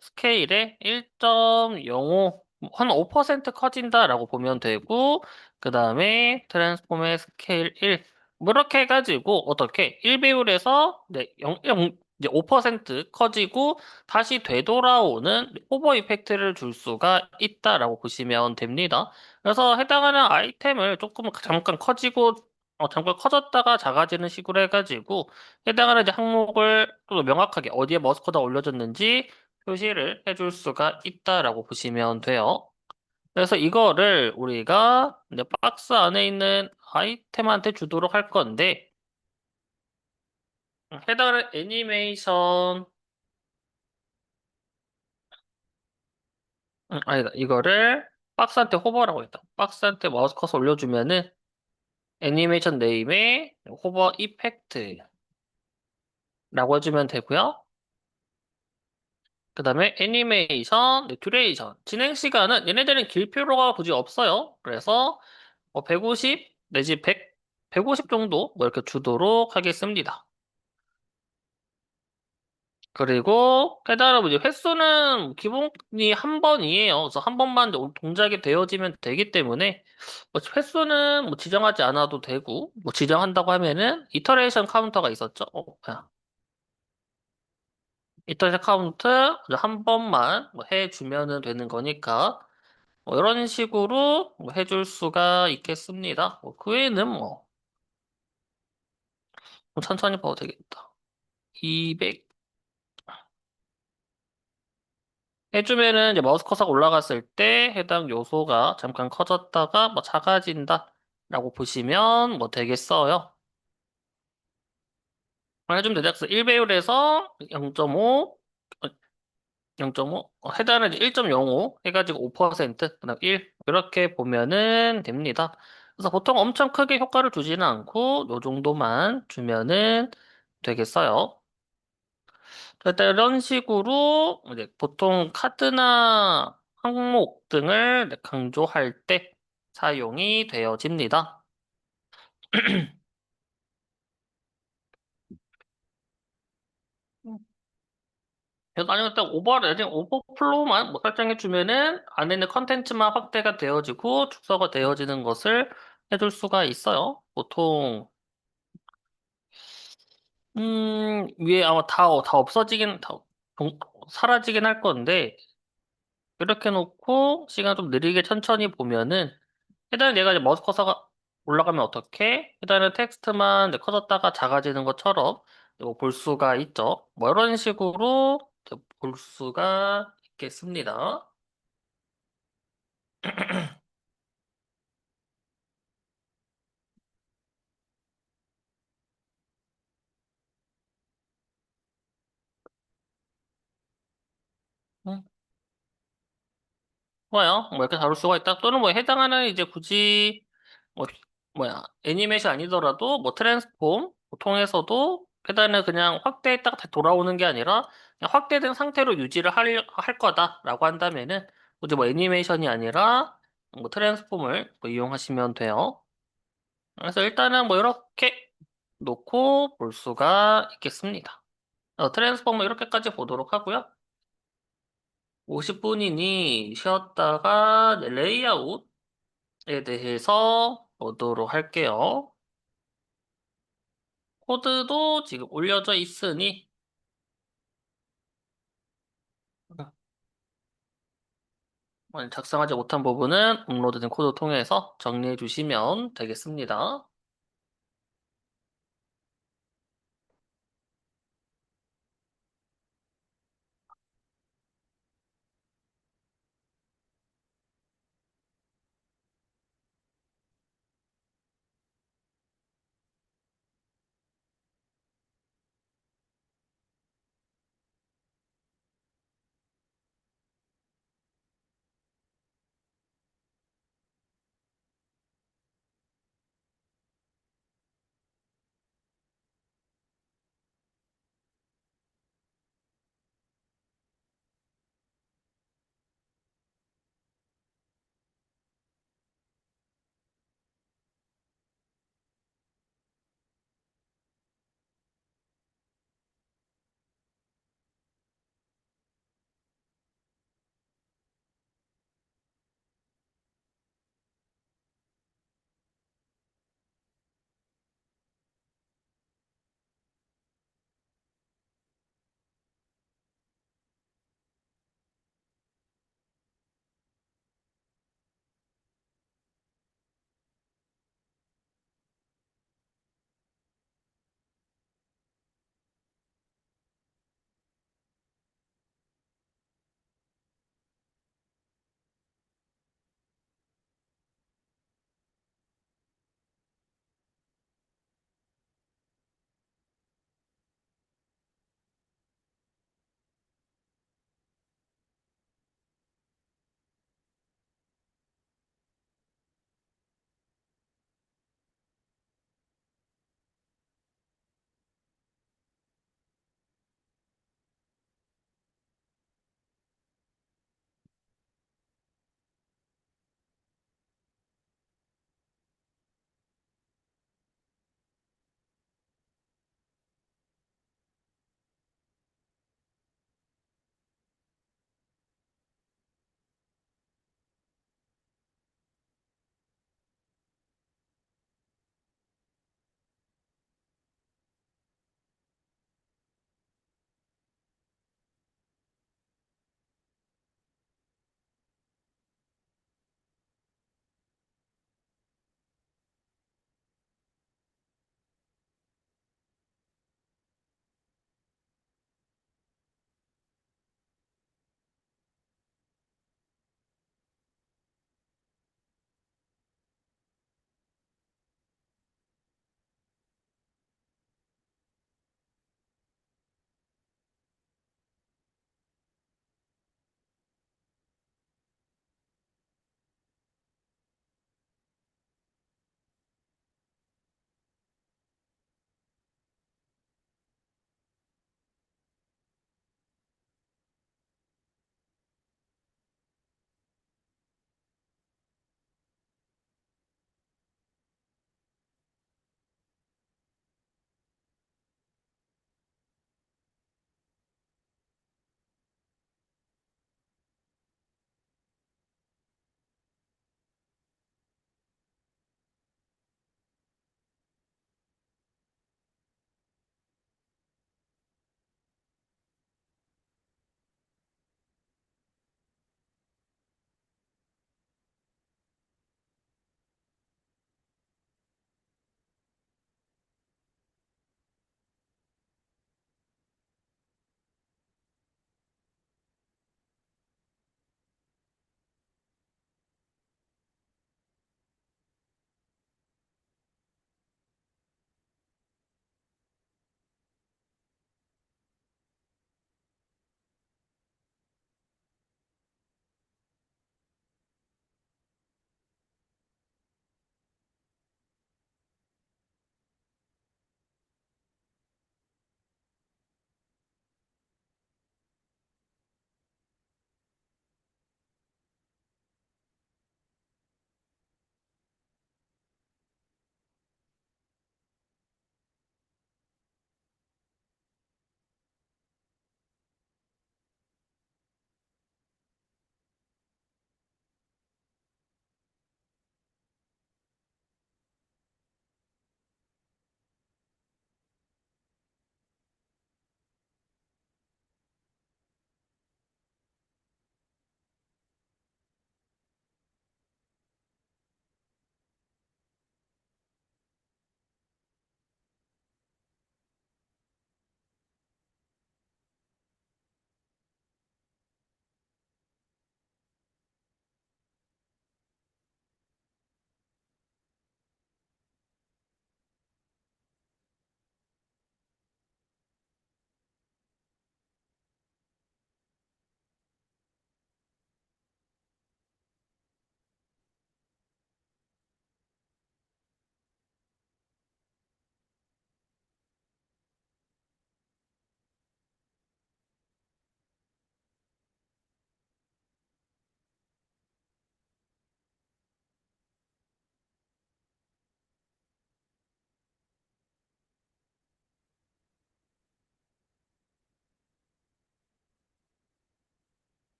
스케일에 1.05, 한 5% 커진다라고 보면 되고, 그 다음에 트랜스폼의 스케일 1. 뭐 이렇게 해가지고, 어떻게? 1배율에서 이제 5% 커지고, 다시 되돌아오는 오버 이펙트를 줄 수가 있다라고 보시면 됩니다. 그래서 해당하는 아이템을 조금 잠깐 커지고, 잠깐 커졌다가 작아지는 식으로 해가지고, 해당하는 이제 항목을 또 명확하게 어디에 머스커가 올려졌는지 표시를 해줄 수가 있다라고 보시면 돼요. 그래서 이거를 우리가 이제 박스 안에 있는 아이템한테 주도록 할 건데 해당하는 애니메이션 아니다 이거를 박스한테 호버라고 했다. 박스한테 마우스 커서 올려주면은 애니메이션 네임에 호버 이펙트라고 해주면 되고요. 그 다음에 애니메이션, 듀레이션, 진행 시간은 얘네들은 길 필요가 굳이 없어요. 그래서 150 내지 150 정도 뭐 이렇게 주도록 하겠습니다. 그리고 깨달음 이제 횟수는 기본이 한 번이에요. 그래서 한 번만 동작이 되어지면 되기 때문에 뭐 횟수는 뭐 지정하지 않아도 되고 뭐 지정한다고 하면은 이터레이션 카운터가 있었죠. 인터넷 카운트 한 번만 뭐 해주면은 되는 거니까 뭐 이런 식으로 뭐 해줄 수가 있겠습니다. 그 외에는 뭐 천천히 봐도 되겠다. 200 해주면은 이제 마우스 커서가 올라갔을 때 해당 요소가 잠깐 커졌다가 뭐 작아진다라고 보시면 뭐 되겠어요. 해주면 대략 1배율에서 0.5, 0.5, 해당은 1.05 해가지고 5%, 그다음 1 이렇게 보면은 됩니다. 그래서 보통 엄청 크게 효과를 주지는 않고 요 정도만 주면은 되겠어요. 일단 이런 식으로 이제 보통 카드나 항목 등을 강조할 때 사용이 되어집니다. 그래서 아니면 딱 레딩 오버플로우만 뭐 설정해주면은 안에 있는 컨텐츠만 확대가 되어지고 축소가 되어지는 것을 해줄 수가 있어요. 보통 위에 아마 다 없어지긴 사라지긴 할 건데 이렇게 놓고 시간 좀 느리게 천천히 보면은 일단 얘가 이제 마우스 커서가 올라가면 어떻게? 일단은 텍스트만 이제 커졌다가 작아지는 것처럼 뭐볼 수가 있죠. 뭐 이런 식으로 이제 볼 수가 있겠습니다. 음, 좋아요. 뭐 이렇게 다룰 수가 있다. 또는 뭐 해당하는 이제 굳이 뭐 애니메이션 아니더라도 뭐 트랜스폼 통해서도 계단을 그냥 확대했다가 다시 돌아오는 게 아니라 그냥 확대된 상태로 유지를 할 거다라고 한다면은 굳이 뭐 애니메이션이 아니라 뭐 트랜스폼을 뭐 이용하시면 돼요. 그래서 일단은 뭐 이렇게 놓고 볼 수가 있겠습니다. 트랜스폼을 이렇게까지 보도록 하고요. 50분이니 쉬었다가 레이아웃에 대해서 보도록 할게요. 코드도 지금 올려져 있으니 작성하지 못한 부분은 업로드된 코드 통해서 정리해 주시면 되겠습니다.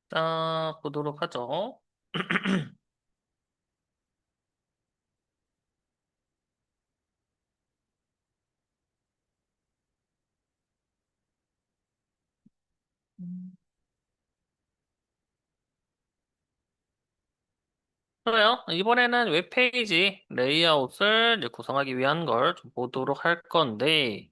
자, 보도록 하죠. 그래요. 이번에는 웹페이지 레이아웃을 이제 구성하기 위한 걸 좀 보도록 할 건데,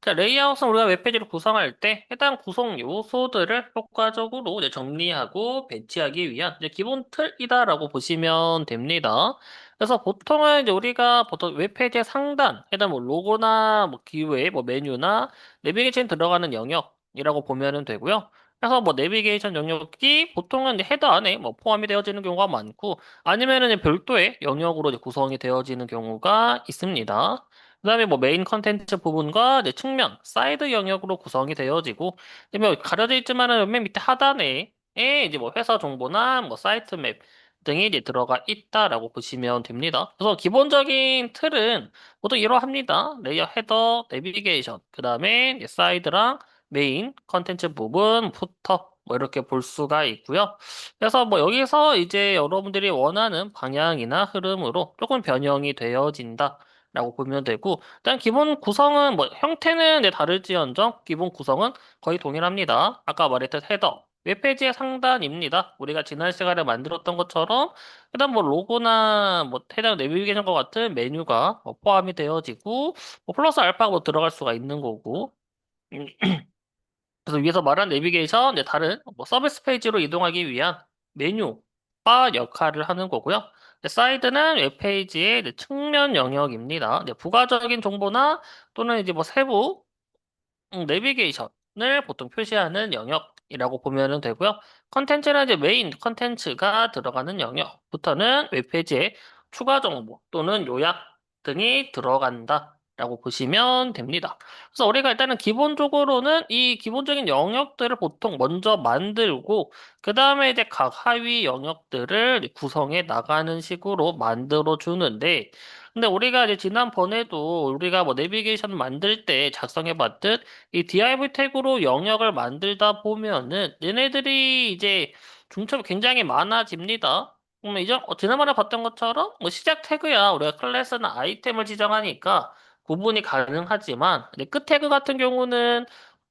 자, 레이아웃은 우리가 웹페이지를 구성할 때 해당 구성 요소들을 효과적으로 이제 정리하고 배치하기 위한 이제 기본 틀이다라고 보시면 됩니다. 그래서 보통은 이제 우리가 보통 웹페이지의 상단, 해당 뭐 로고나 뭐 기회, 뭐 메뉴나 내비게이션 들어가는 영역이라고 보면은 되고요. 그래서 뭐 내비게이션 영역이 보통은 이제 헤더 안에 뭐 포함이 되어지는 경우가 많고 아니면은 이제 별도의 영역으로 이제 구성이 되어지는 경우가 있습니다. 그다음에 뭐 메인 컨텐츠 부분과 이제 측면, 사이드 영역으로 구성이 되어지고, 뭐 가려져 있지만은 맨 밑에 하단에 이제 뭐 회사 정보나 뭐 사이트 맵 등이 이제 들어가 있다라고 보시면 됩니다. 그래서 기본적인 틀은 모두 이러합니다. 레이어 헤더, 내비게이션, 그 다음에 사이드랑 메인, 컨텐츠 부분, 부터 뭐 이렇게 볼 수가 있고요. 그래서 뭐 여기서 이제 여러분들이 원하는 방향이나 흐름으로 조금 변형이 되어진다라고 보면 되고, 일단 기본 구성은 뭐 형태는 다를지언정 기본 구성은 거의 동일합니다. 아까 말했던 헤더, 웹페이지의 상단입니다. 우리가 지난 시간에 만들었던 것처럼 일단 뭐 로고나 뭐 해당 내비게이션과 같은 메뉴가 포함이 되어지고 뭐 플러스 알파가 뭐 들어갈 수가 있는 거고 음, 그래서 위에서 말한 내비게이션 다른 뭐 서비스 페이지로 이동하기 위한 메뉴 바 역할을 하는 거고요. 사이드는 웹페이지의 측면 영역입니다. 부가적인 정보나 또는 이제 뭐 세부 내비게이션을 보통 표시하는 영역이라고 보면 되고요. 컨텐츠는 이제 메인 컨텐츠가 들어가는 영역부터는 웹페이지에 추가 정보 또는 요약 등이 들어간다라고 보시면 됩니다. 그래서 우리가 일단은 기본적으로는 이 기본적인 영역들을 보통 먼저 만들고 그 다음에 이제 각 하위 영역들을 구성해 나가는 식으로 만들어 주는데 근데 우리가 이제 지난번에도 우리가 뭐 내비게이션 만들 때 작성해 봤듯 이 div 태그로 영역을 만들다 보면은 얘네들이 이제 중첩이 굉장히 많아집니다. 이제 지난번에 봤던 것처럼 뭐 시작 태그야 우리가 클래스나 아이템을 지정하니까 구분이 가능하지만 이제 끝 태그 같은 경우는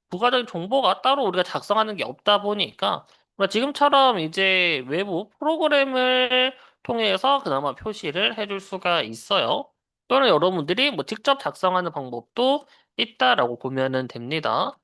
부가적인 정보가 따로 우리가 작성하는 게 없다 보니까 우리가 지금처럼 이제 외부 프로그램을 통해서 그나마 표시를 해줄 수가 있어요. 또는 여러분들이 뭐 직접 작성하는 방법도 있다라고 보면은 됩니다.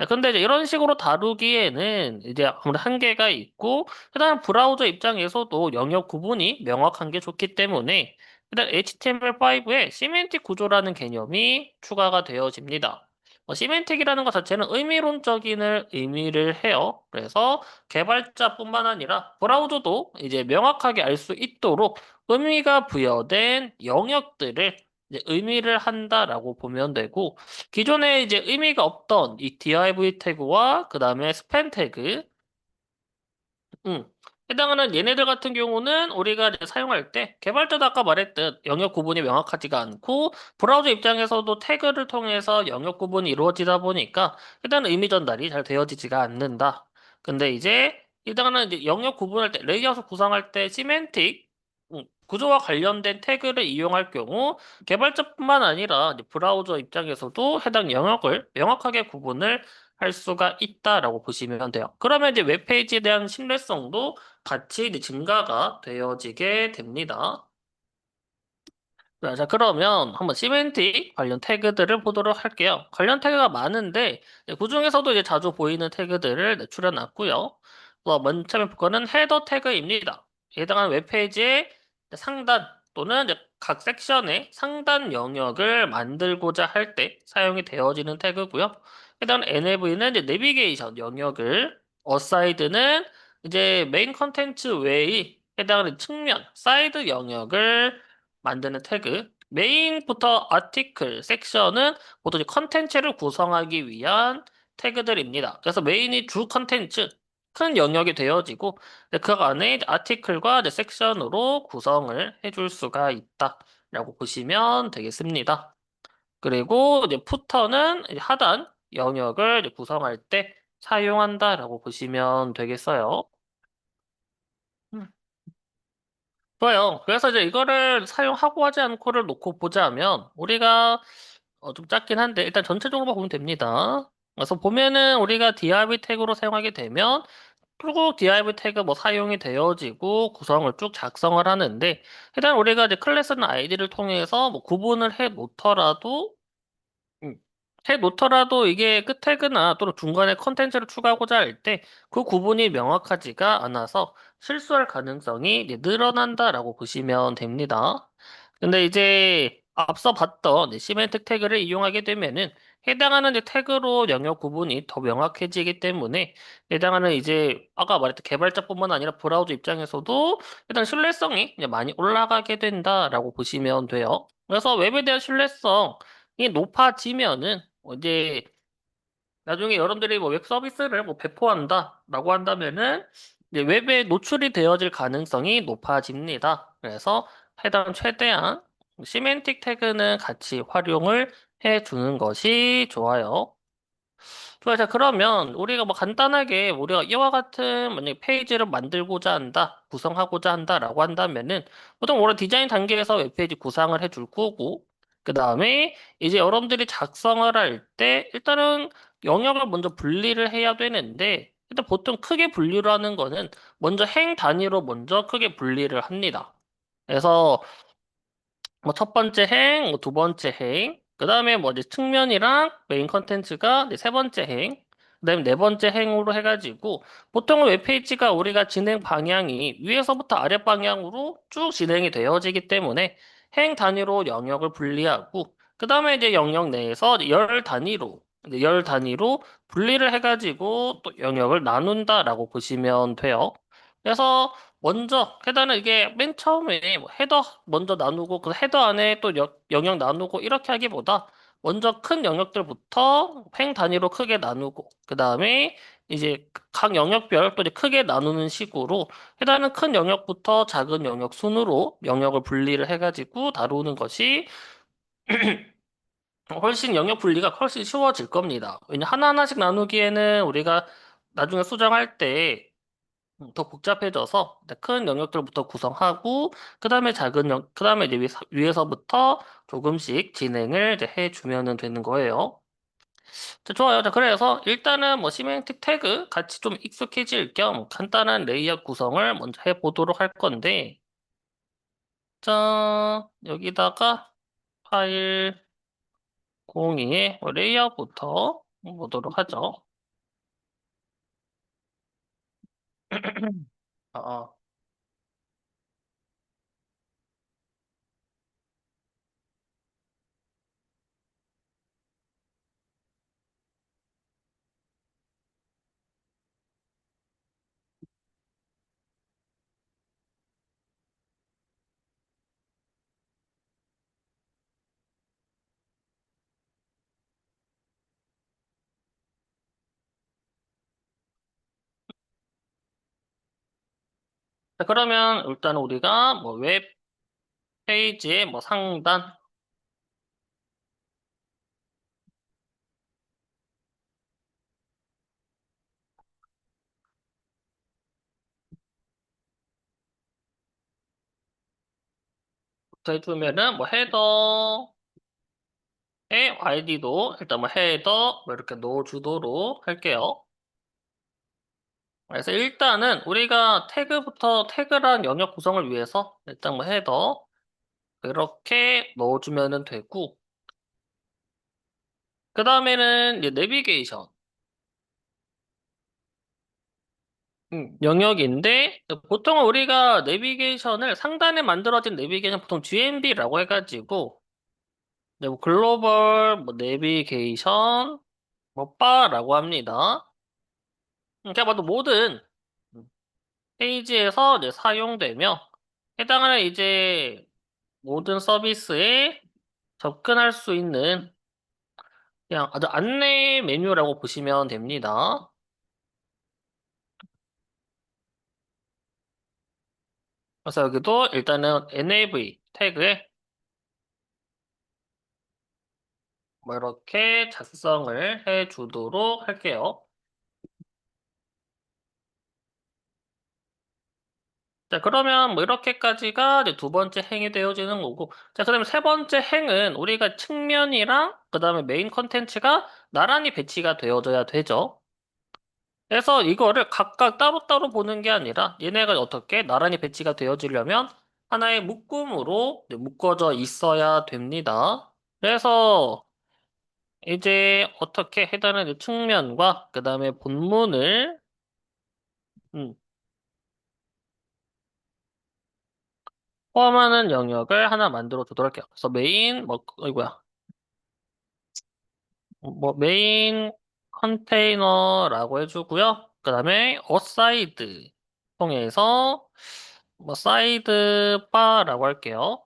근데 이제 이런 식으로 다루기에는 이제 아무래도 한계가 있고, 일단 브라우저 입장에서도 영역 구분이 명확한 게 좋기 때문에, 일단 HTML5에 시멘틱 구조라는 개념이 추가가 되어집니다. 시멘틱이라는 것 자체는 의미론적인 의미를 해요. 그래서 개발자뿐만 아니라 브라우저도 이제 명확하게 알 수 있도록 의미가 부여된 영역들을 이제 의미를 한다라고 보면 되고, 기존에 이제 의미가 없던 이 div 태그와 그 다음에 스팸 태그, 음, 해당하는 얘네들 같은 경우는 우리가 이제 사용할 때 개발자도 아까 말했듯 영역 구분이 명확하지가 않고 브라우저 입장에서도 태그를 통해서 영역 구분이 이루어지다 보니까 일단 의미 전달이 잘 되어지지가 않는다. 근데 이제 해당하는 이제 영역 구분할 때 레이아웃 구성할 때 시멘틱 구조와 관련된 태그를 이용할 경우 개발자뿐만 아니라 이제 브라우저 입장에서도 해당 영역을 명확하게 구분을 할 수가 있다라고 보시면 돼요. 그러면 이제 웹페이지에 대한 신뢰성도 같이 이제 증가가 되어지게 됩니다. 자, 그러면 한번 시멘틱 관련 태그들을 보도록 할게요. 관련 태그가 많은데 그중에서도 이제 자주 보이는 태그들을 추려놨고요. 맨 처음에 볼 거는 헤더 태그입니다. 해당하는 웹페이지의 상단 또는 이제 각 섹션의 상단 영역을 만들고자 할 때 사용이 되어지는 태그고요. 해당 NAV는 이제 내비게이션 영역을, 어사이드는 이제 메인 컨텐츠 외의 해당하는 측면, 사이드 영역을 만드는 태그, 메인부터 아티클, 섹션은 모두 이제 컨텐츠를 구성하기 위한 태그들입니다. 그래서 메인이 주 컨텐츠, 큰 영역이 되어지고 그 안에 이제 아티클과 이제 섹션으로 구성을 해줄 수가 있다라고 보시면 되겠습니다. 그리고 이제 푸터는 이제 하단 영역을 이제 구성할 때 사용한다라고 보시면 되겠어요. 음. 좋아요. 그래서 이제 이거를 사용하고 하지 않고를 놓고 보자면 우리가 좀 작긴 한데 일단 전체적으로 보면 됩니다. 그래서 보면은 우리가 div 태그로 사용하게 되면 결국 div 태그 뭐 사용이 되어지고 구성을 쭉 작성을 하는데 일단 우리가 이제 클래스나 아이디를 통해서 뭐 구분을 해 놓더라도 음. 해 놓더라도 이게 끝 태그나 또는 중간에 컨텐츠를 추가하고자 할 때 그 구분이 명확하지가 않아서 실수할 가능성이 이제 늘어난다라고 보시면 됩니다. 근데 이제 앞서 봤던 이제 시멘틱 태그를 이용하게 되면은 해당하는 이제 태그로 영역 구분이 더 명확해지기 때문에 해당하는 이제 아까 말했던 개발자뿐만 아니라 브라우저 입장에서도 일단 신뢰성이 이제 많이 올라가게 된다라고 보시면 돼요. 그래서 웹에 대한 신뢰성 이 높아지면은 이제 나중에 여러분들이 뭐 웹 서비스를 뭐 배포한다라고 한다면은 이제 웹에 노출이 되어질 가능성이 높아집니다. 그래서 해당 최대한 시멘틱 태그는 같이 활용을 해주는 것이 좋아요. 좋아요. 자, 그러면 우리가 뭐 간단하게 우리가 이와 같은 만약에 페이지를 만들고자 한다, 구성하고자 한다라고 한다면은 보통 원래 디자인 단계에서 웹페이지 구상을 해줄 거고, 그 다음에 이제 여러분들이 작성을 할 때 일단은 영역을 먼저 분리를 해야 되는데, 일단 보통 크게 분리를 하는 거는 먼저 행 단위로 먼저 크게 분리를 합니다. 그래서 뭐 첫 번째 행, 뭐 두 번째 행, 그 다음에 뭐 이제 측면이랑 메인 컨텐츠가 이제 세 번째 행, 그 다음에 네 번째 행으로 해가지고 보통은 웹페이지가 우리가 진행 방향이 위에서부터 아래 방향으로 쭉 진행이 되어지기 때문에 행 단위로 영역을 분리하고 그 다음에 이제 영역 내에서 이제 이제 열 단위로 분리를 해가지고 또 영역을 나눈다라고 보시면 돼요. 그래서 먼저 헤더는 이게 맨 처음에 뭐 헤더 먼저 나누고 그 헤더 안에 또 영역 나누고 이렇게 하기보다 먼저 큰 영역들부터 행 단위로 크게 나누고 그 다음에 이제 각 영역별 또 이제 크게 나누는 식으로 해당하는 큰 영역부터 작은 영역 순으로 영역을 분리를 해가지고 다루는 것이 훨씬 영역 분리가 훨씬 쉬워질 겁니다. 왜냐 하나하나씩 나누기에는 우리가 나중에 수정할 때 더 복잡해져서 이제 큰 영역들부터 구성하고 그다음에 그다음에 이제 위에서부터 조금씩 진행을 이제 해주면은 되는 거예요. 자, 좋아요. 자, 그래서 일단은 뭐 시멘틱 태그 같이 좀 익숙해질 겸 간단한 레이아웃 구성을 먼저 해보도록 할 건데, 자, 여기다가 파일 02에 레이아웃부터 보도록 하죠. 어, 자, 그러면 일단 우리가 뭐 웹 페이지의 뭐 상단 해주면은 뭐 헤더의 아이디도 일단 뭐 헤더 뭐 이렇게 넣어주도록 할게요. 그래서 일단은 우리가 태그란 영역 구성을 위해서 일단 뭐 헤더 이렇게 넣어주면은 되고 그 다음에는 이제 내비게이션 영역인데 보통은 우리가 내비게이션을 상단에 만들어진 내비게이션 보통 GNB라고 해가지고 네, 뭐 글로벌 뭐 내비게이션 뭐 바라고 합니다. 그냥 봐도 모든 페이지에서 이제 사용되며 해당하는 이제 모든 서비스에 접근할 수 있는 그냥 아주 안내 메뉴라고 보시면 됩니다. 그래서 여기도 일단은 nav 태그에 뭐 이렇게 작성을 해 주도록 할게요. 자, 그러면 뭐 이렇게까지가 이제 두 번째 행이 되어지는 거고. 자, 그다음에 세 번째 행은 우리가 측면이랑 그다음에 메인 컨텐츠가 나란히 배치가 되어져야 되죠. 그래서 이거를 각각 따로따로 보는 게 아니라 얘네가 어떻게 나란히 배치가 되어지려면 하나의 묶음으로 이제 묶어져 있어야 됩니다. 그래서 이제 어떻게 해당하는 측면과 그 다음에 본문을 음, 포함하는 영역을 하나 만들어 두도록 할게요. 그래서 메인 이거야 뭐 메인 컨테이너라고 해주고요. 그 다음에 어사이드 통해서 뭐 사이드 바라고 할게요.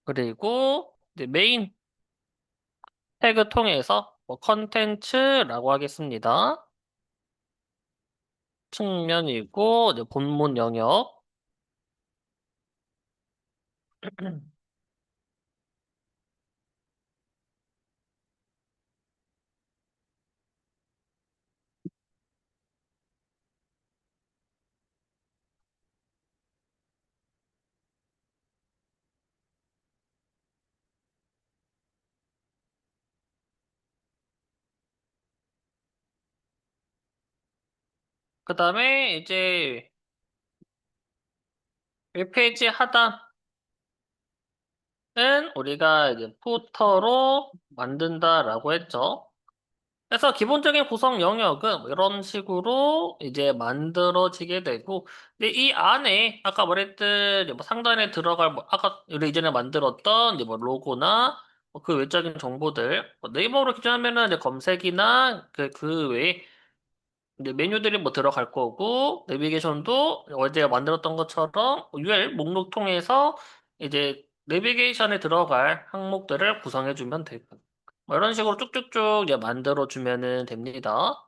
그리고 이제 태그 통해서 뭐 컨텐츠라고 하겠습니다. 측면이고 이제 본문 영역. 그다음에 이제 웹페이지 하단은 우리가 이제 푸터로 만든다라고 했죠. 그래서 기본적인 구성 영역은 뭐 이런 식으로 이제 만들어지게 되고, 근데 이 안에 아까 말했듯 이제 뭐 상단에 들어갈 뭐 아까 우리 이전에 만들었던 이제 뭐 로고나 뭐그 외적인 정보들, 뭐 네이버로 기준하면은 이제 검색이나 그 외에 이제 메뉴들이 뭐 들어갈 거고, 내비게이션도 어제 만들었던 것처럼 UL 목록 통해서 이제 내비게이션에 들어갈 항목들을 구성해주면 되고, 뭐 이런 식으로 쭉쭉쭉 이제 만들어주면은 됩니다.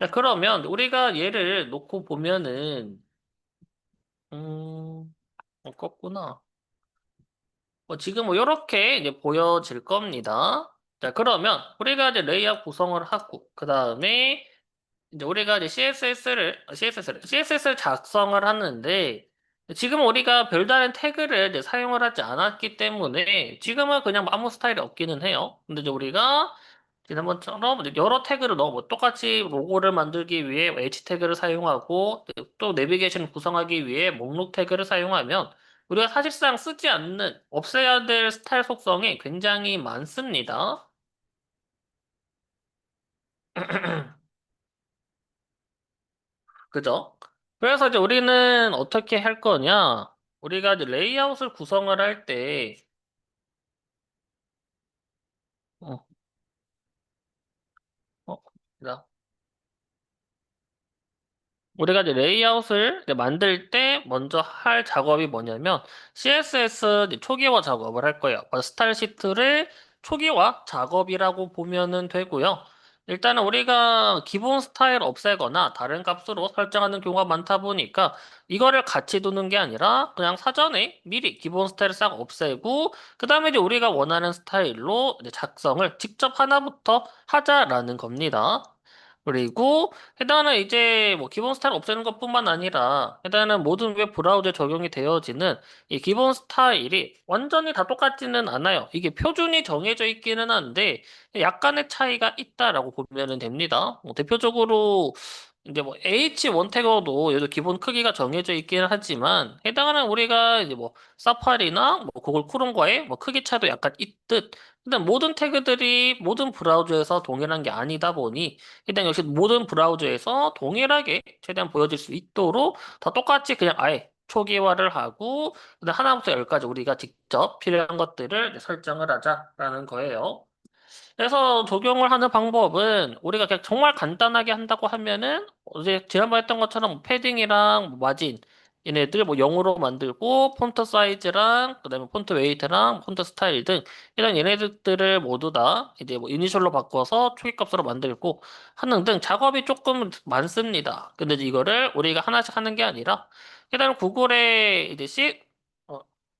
자, 그러면 우리가 얘를 놓고 보면은, 껐구나. 지금 뭐 이렇게 이제 보여질 겁니다. 자, 그러면 우리가 이제 레이아웃 구성을 하고, 그 다음에 이제 우리가 이제 CSS를 작성을 하는데, 지금 우리가 별다른 태그를 이제 사용을 하지 않았기 때문에, 지금은 그냥 아무 스타일이 없기는 해요. 근데 이제 우리가 지난번처럼 이제 여러 태그를 넣어, 똑같이 로고를 만들기 위해 H 태그를 사용하고, 또 내비게이션을 구성하기 위해 목록 태그를 사용하면, 우리가 사실상 쓰지 않는, 없애야 될 스타일 속성이 굉장히 많습니다. 그죠? 그래서 이제 우리는 어떻게 할 거냐? 우리가 이제 레이아웃을 구성을 할 때, 어, 어, 자, 우리가 이제 레이아웃을 이제 만들 때 먼저 할 작업이 뭐냐면, CSS 이제 초기화 작업을 할 거예요. 스타일 시트를 초기화 작업이라고 보면은 되고요. 일단은 우리가 기본 스타일 없애거나 다른 값으로 설정하는 경우가 많다 보니까 이거를 같이 두는 게 아니라 그냥 사전에 미리 기본 스타일을 싹 없애고 그 다음에 이제 우리가 원하는 스타일로 이제 작성을 직접 하나부터 하자라는 겁니다. 그리고 해당은 이제 뭐 기본 스타일 없애는 것뿐만 아니라 해당은 모든 웹 브라우저에 적용이 되어지는 이 기본 스타일이 완전히 다 똑같지는 않아요. 이게 표준이 정해져 있기는 한데 약간의 차이가 있다라고 보면 됩니다. 대표적으로 이제 뭐 H1 태그도 얘도 기본 크기가 정해져 있기는 하지만 해당하는 우리가 이제 뭐 사파리나 뭐 구글 크롬과의 뭐 크기 차이도 약간 있듯 근데 모든 태그들이 모든 브라우저에서 동일한 게 아니다 보니 일단 역시 모든 브라우저에서 동일하게 최대한 보여질 수 있도록 다 똑같이 그냥 아예 초기화를 하고 그다음 하나부터 열까지 우리가 직접 필요한 것들을 이제 설정을 하자라는 거예요. 그래서 적용을 하는 방법은 우리가 그냥 정말 간단하게 한다고 하면은 어제 지난번에 했던 것처럼 뭐 패딩이랑 뭐 마진 얘네들 뭐 0으로 만들고 폰트 사이즈랑 그다음에 폰트 웨이트랑 폰트 스타일 등 이런 얘네들을 모두 다 이제 뭐 이니셜로 바꿔서 초기값으로 만들고 하는 등 작업이 조금 많습니다. 근데 이제 이거를 우리가 하나씩 하는 게 아니라 일단 구글에 이제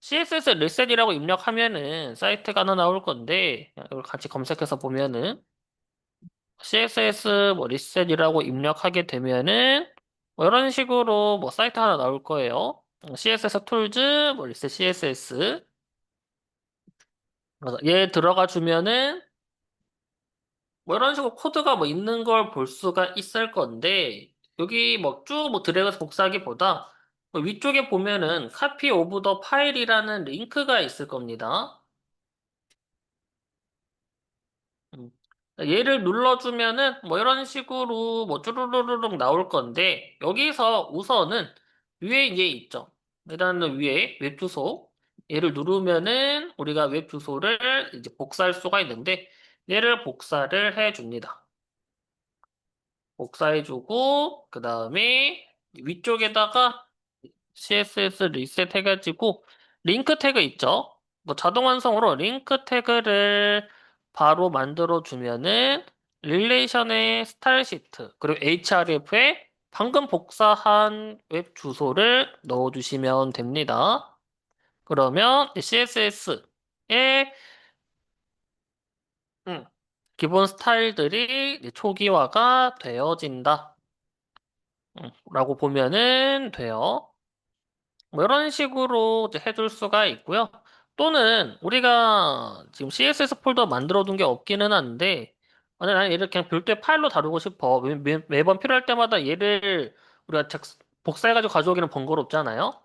CSS 리셋이라고 입력하면은 사이트가 하나 나올 건데 이걸 같이 검색해서 보면은 CSS 뭐 리셋이라고 입력하게 되면은 뭐 이런 식으로 뭐 사이트 하나 나올 거예요. CSS 툴즈 뭐 리셋 CSS 그래서 얘 들어가 주면은 뭐 이런 식으로 코드가 뭐 있는 걸 볼 수가 있을 건데 여기 뭐 쭉 뭐 드래그해서 복사하기보다 뭐 위쪽에 보면은 카피 오브 더 파일이라는 링크가 있을 겁니다. 음. 얘를 눌러주면은 뭐 이런 식으로 뭐 쭈루루루룩 나올 건데 여기서 우선은 위에 얘 있죠. 일단은 위에 웹 주소 얘를 누르면은 우리가 웹 주소를 이제 복사할 수가 있는데 얘를 복사를 해줍니다. 복사해주고 그 다음에 위쪽에다가 CSS 리셋 해가지고 링크 태그 있죠. 뭐 자동 완성으로 링크 태그를 바로 만들어 주면은 릴레이션의 스타일 시트 그리고 href에 방금 복사한 웹 주소를 넣어 주시면 됩니다. 그러면 CSS의 기본 스타일들이 이제 초기화가 되어진다. 라고 보면은 돼요. 뭐 이런 식으로 이제 해줄 수가 있고요. 또는 우리가 지금 CSS 폴더 만들어 둔 게 없기는 한데, 만약 나는 얘를 그냥 별도의 파일로 다루고 싶어. 매번 필요할 때마다 얘를 우리가 복사해가지고 가져오기는 번거롭잖아요.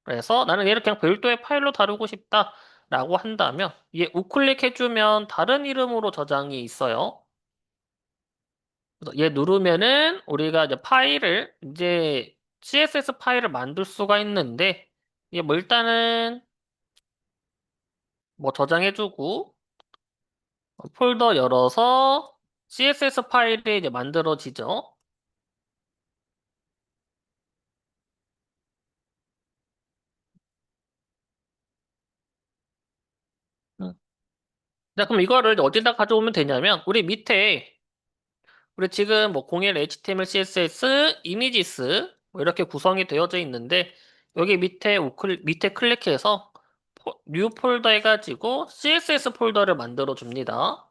그래서 나는 얘를 그냥 별도의 파일로 다루고 싶다라고 한다면, 얘 우클릭 해주면 다른 이름으로 저장이 있어요. 그래서 얘 누르면은 우리가 이제 파일을 이제 CSS 파일을 만들 수가 있는데 이게 뭐 일단은 뭐 저장해주고 폴더 열어서 CSS 파일이 이제 만들어지죠. 음. 자, 그럼 이거를 이제 어디다 가져오면 되냐면 우리 지금 뭐 01 HTML, CSS, 이미지스 뭐 이렇게 구성이 되어져 있는데 여기 밑에 클릭해서 뉴 폴더 해가지고 CSS 폴더를 만들어 줍니다.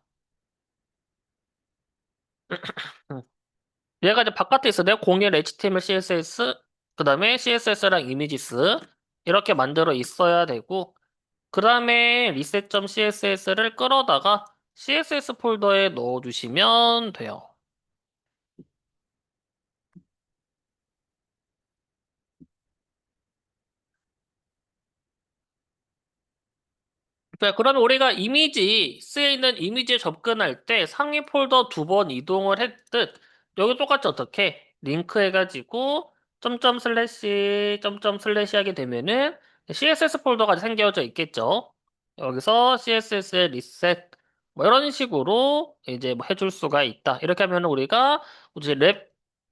음. 얘가 이제 바깥에 있어. 내가 01 HTML, CSS, 그 다음에 CSS랑 이미지스 이렇게 만들어 있어야 되고 그 다음에 reset.css를 끌어다가 CSS 폴더에 넣어주시면 돼요. 그러면 우리가 이미지스에 있는 이미지에 접근할 때 상위 폴더 2번 이동을 했듯 여기 똑같이 어떻게 링크 해가지고 점점 슬래시 점점 슬래시 하게 되면은 CSS 폴더가 생겨져 있겠죠. 여기서 CSS의 리셋 뭐 이런 식으로 이제 뭐 해줄 수가 있다. 이렇게 하면 우리가 이제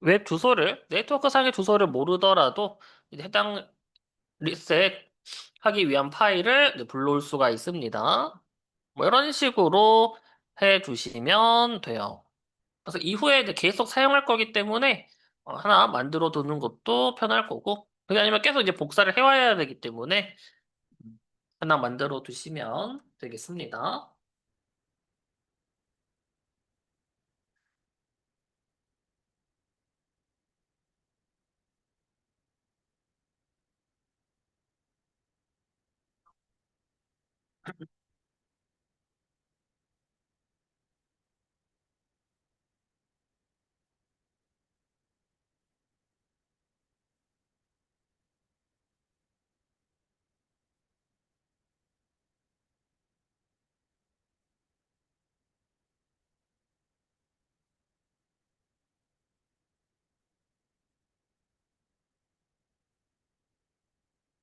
웹 주소를 네트워크 상의 주소를 모르더라도 이제 해당 리셋 하기 위한 파일을 이제 불러올 수가 있습니다. 뭐 이런 식으로 해주시면 돼요. 그래서 이후에 이제 계속 사용할 거기 때문에 하나 만들어 두는 것도 편할 거고 그게 아니면 계속 이제 복사를 해와야 되기 때문에 하나 만들어 두시면 되겠습니다.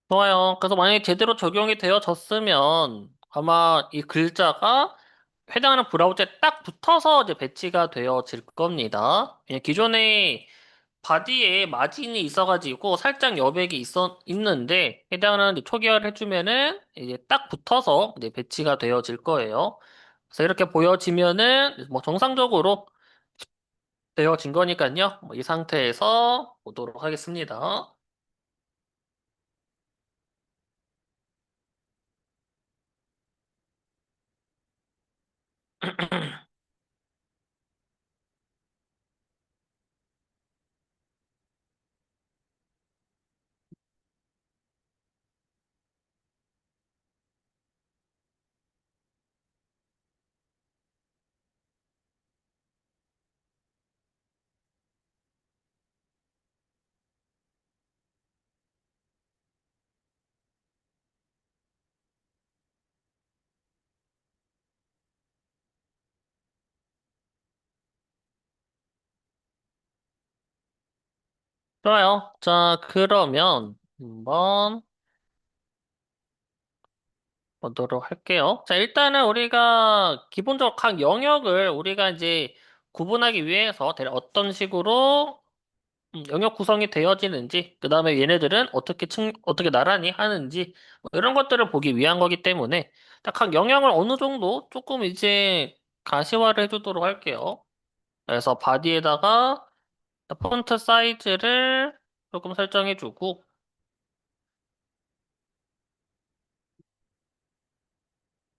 좋아요. 그래서 만약에 제대로 적용이 되어졌으면 아마 이 글자가 해당하는 브라우저에 딱 붙어서 이제 배치가 되어질 겁니다. 기존에 바디에 마진이 있어가지고 살짝 여백이 있는데 해당하는 이제 초기화를 해주면은 이제 딱 붙어서 이제 배치가 되어질 거예요. 그래서 이렇게 보여지면은 뭐 정상적으로 되어진 거니까요. 뭐이 상태에서 보도록 하겠습니다. 좋아요. 자, 그러면 한번 보도록 할게요. 자, 일단은 우리가 기본적으로 각 영역을 우리가 이제 구분하기 위해서 대략 어떤 식으로 영역 구성이 되어지는지, 그 다음에 얘네들은 어떻게 나란히 하는지, 뭐 이런 것들을 보기 위한 거기 때문에, 딱 각 영역을 어느 정도 조금 이제 가시화를 해주도록 할게요. 그래서 바디에다가 폰트 사이즈를 조금 설정해주고,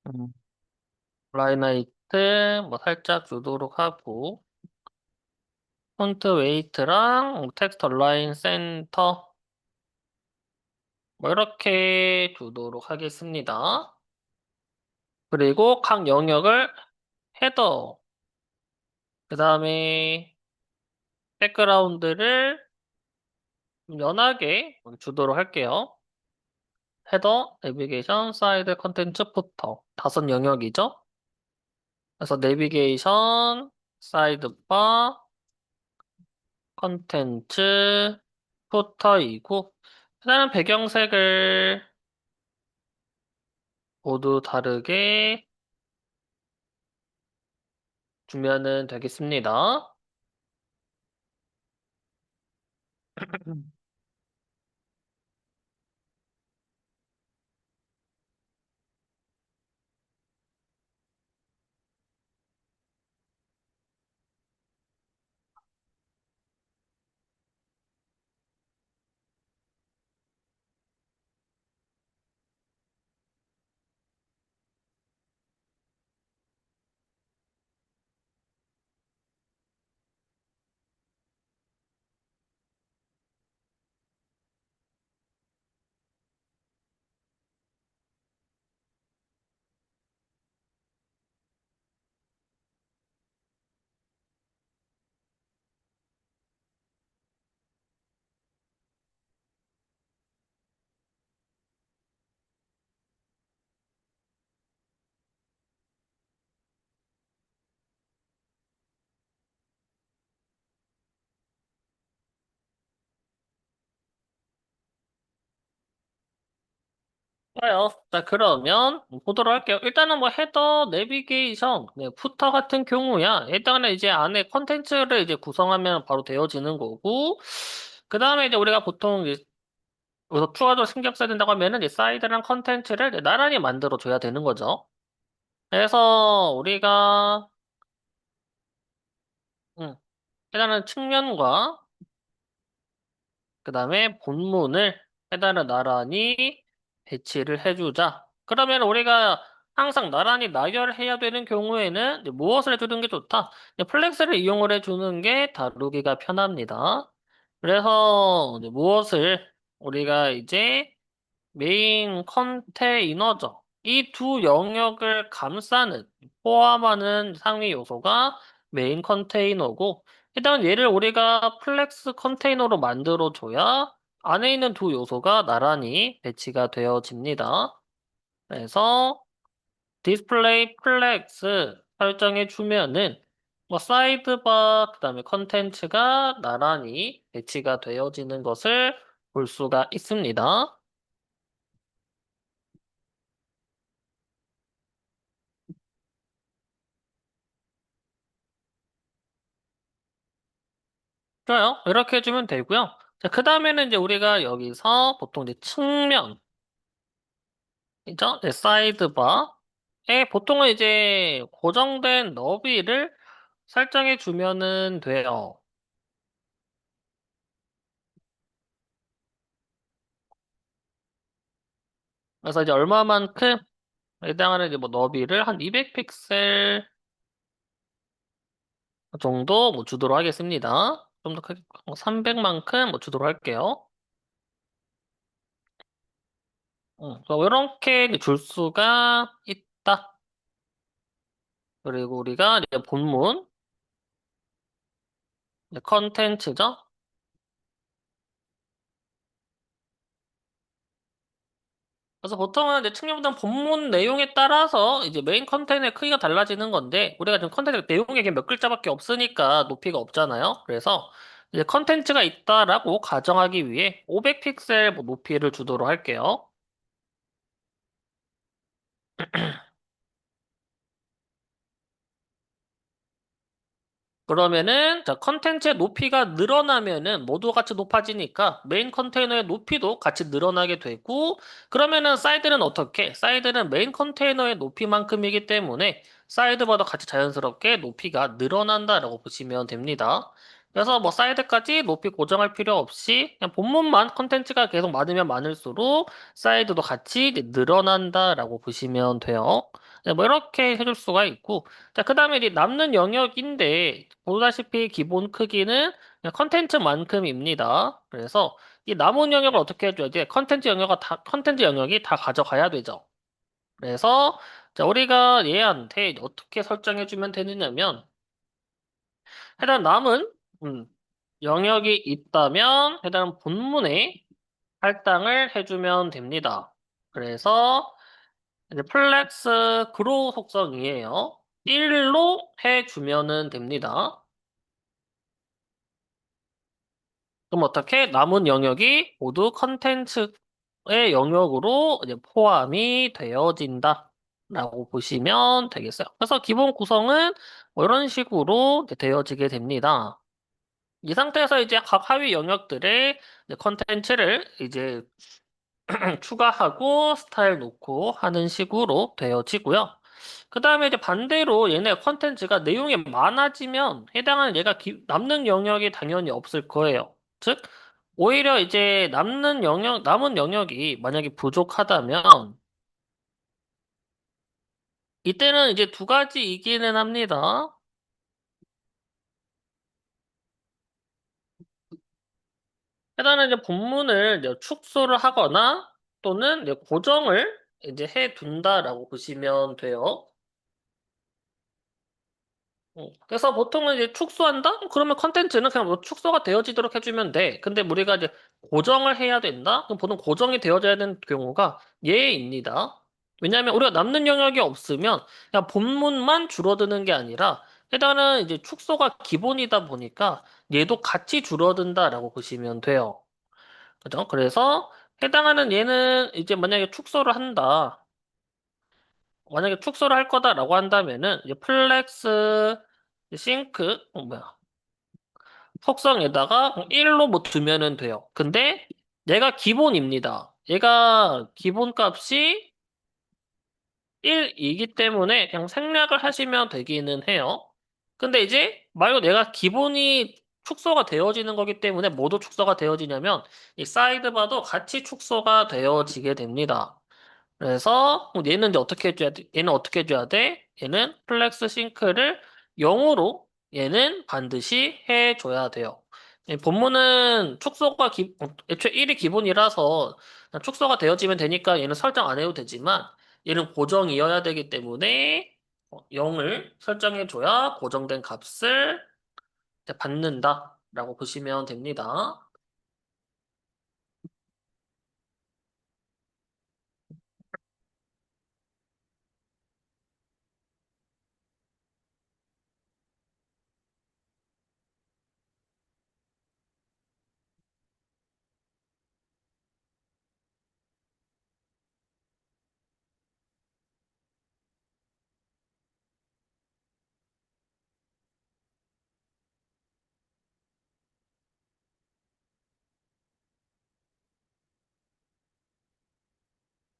음, 라인 하이트 뭐 살짝 주도록 하고, 폰트 웨이트랑 텍스트 얼라인 센터, 뭐 이렇게 주도록 하겠습니다. 그리고 각 영역을 헤더, 그 다음에 백그라운드를 좀 연하게 주도록 할게요. 헤더, 내비게이션, 사이드 컨텐츠, 부터 다섯 영역이죠. 그래서 내비게이션, 사이드바, 컨텐츠, 부터이고 그다음 배경색을 모두 다르게 주면은 되겠습니다. 좋아요. 자, 그러면 보도록 할게요. 일단은 뭐 헤더, 내비게이션, 네, 푸터 같은 경우야. 일단은 이제 안에 컨텐츠를 이제 구성하면 바로 되어지는 거고, 그 다음에 이제 우리가 보통 이제 여기서 추가적으로 신경 써야 된다고 하면은 이제 사이드랑 컨텐츠를 이제 나란히 만들어 줘야 되는 거죠. 그래서 우리가 음, 일단은 측면과 그 다음에 본문을 해달라 나란히 배치를 해주자. 그러면 우리가 항상 나란히 나열해야 되는 경우에는 이제 무엇을 해주는 게 좋다? 이제 플렉스를 이용을 해주는 게 다루기가 편합니다. 그래서 이제 무엇을 우리가 이제 메인 컨테이너죠. 이 두 영역을 감싸는, 포함하는 상위 요소가 메인 컨테이너고, 일단 얘를 우리가 플렉스 컨테이너로 만들어줘야 안에 있는 두 요소가 나란히 배치가 되어집니다. 그래서 디스플레이 플렉스 설정해 주면은 뭐 사이드바 그다음에 컨텐츠가 나란히 배치가 되어지는 것을 볼 수가 있습니다. 좋아요. 이렇게 해주면 되고요. 자, 그 다음에는 이제 우리가 여기서 보통 이제 측면이죠? 네, 사이드바에 보통은 이제 고정된 너비를 설정해 주면은 돼요. 그래서 이제 얼마만큼 해당하는 이제 뭐 너비를 한 200픽셀 정도 뭐 주도록 하겠습니다. 좀 더 크게 300만큼 뭐 주도록 할게요. 이렇게 줄 수가 있다. 그리고 우리가 이제 본문, 이제 컨텐츠죠? 그래서 보통은 이제 측면보다 본문 내용에 따라서 이제 메인 컨텐츠의 크기가 달라지는 건데 우리가 지금 컨텐츠 내용이 몇 글자밖에 없으니까 높이가 없잖아요. 그래서 이제 컨텐츠가 있다라고 가정하기 위해 500픽셀 높이를 주도록 할게요. 그러면은 자 컨텐츠의 높이가 늘어나면은 모두 같이 높아지니까 메인 컨테이너의 높이도 같이 늘어나게 되고 그러면은 사이드는 어떻게? 사이드는 메인 컨테이너의 높이만큼이기 때문에 사이드보다 같이 자연스럽게 높이가 늘어난다라고 보시면 됩니다. 그래서 뭐 사이드까지 높이 고정할 필요 없이 그냥 본문만 컨텐츠가 계속 많으면 많을수록 사이드도 같이 이제 늘어난다라고 보시면 돼요. 네, 뭐 이렇게 해줄 수가 있고 자, 그 다음에 이제 남는 영역인데, 보다시피 기본 크기는 그냥 컨텐츠만큼입니다. 그래서 이 남은 영역을 어떻게 해줘야 돼? 컨텐츠 영역이 다 가져가야 되죠. 그래서, 자, 우리가 얘한테 어떻게 설정해주면 되느냐면, 해당 남은, 음, 영역이 있다면, 해당 본문에 할당을 해주면 됩니다. 그래서, 이제 플렉스 그로 속성이에요. 1로 해주면은 됩니다. 그럼 어떻게 남은 영역이 모두 컨텐츠의 영역으로 이제 포함이 되어진다. 라고 보시면 되겠어요. 그래서 기본 구성은 뭐 이런 식으로 이제 되어지게 됩니다. 이 상태에서 이제 각 하위 영역들의 이제 컨텐츠를 이제 추가하고 스타일 놓고 하는 식으로 되어지고요. 그 다음에 이제 반대로 얘네 컨텐츠가 내용이 많아지면 해당하는 얘가 남는 영역이 당연히 없을 거예요. 즉, 오히려 이제 남은 영역이 만약에 부족하다면 이때는 이제 두 가지이기는 합니다. 해당하는 이제 본문을 이제 축소를 하거나 또는 이제 고정을 이제 해 둔다라고 보시면 돼요. 그래서 보통은 이제 축소한다? 그러면 컨텐츠는 그냥 뭐 축소가 되어지도록 해주면 돼. 근데 우리가 이제 고정을 해야 된다? 그럼 보통 고정이 되어져야 되는 경우가 예입니다. 왜냐하면 우리가 남는 영역이 없으면 그냥 본문만 줄어드는 게 아니라 일단은 이제 축소가 기본이다 보니까 얘도 같이 줄어든다라고 보시면 돼요. 그죠? 그래서 해당하는 얘는 이제 만약에 축소를 한다. 만약에 축소를 할 거다라고 한다면은 이제 플렉스 싱크 뭐야 속성에다가 1로 뭐 두면은 돼요. 근데 얘가 기본입니다. 얘가 기본 값이 1이기 때문에 그냥 생략을 하시면 되기는 해요. 근데 이제 말고 내가 기본이 축소가 되어지는 거기 때문에 모두 축소가 되어지냐면 이 사이드바도 같이 축소가 되어지게 됩니다. 그래서 얘는 이제 어떻게 해줘야 돼? 얘는 어떻게 해줘야 돼? 얘는 플렉스 싱크를 0으로 얘는 반드시 해줘야 돼요. 이 본문은 애초에 1이 기본이라서 그냥 축소가 되어지면 되니까 얘는 설정 안 해도 되지만 얘는 고정이어야 되기 때문에 0을 설정해줘야 고정된 값을 이제 받는다라고 보시면 됩니다.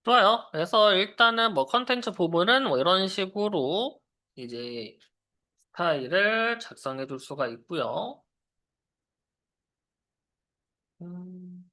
좋아요. 그래서 일단은 뭐 컨텐츠 부분은 뭐 이런 식으로 이제 파일을 작성해 줄 수가 있고요. 음,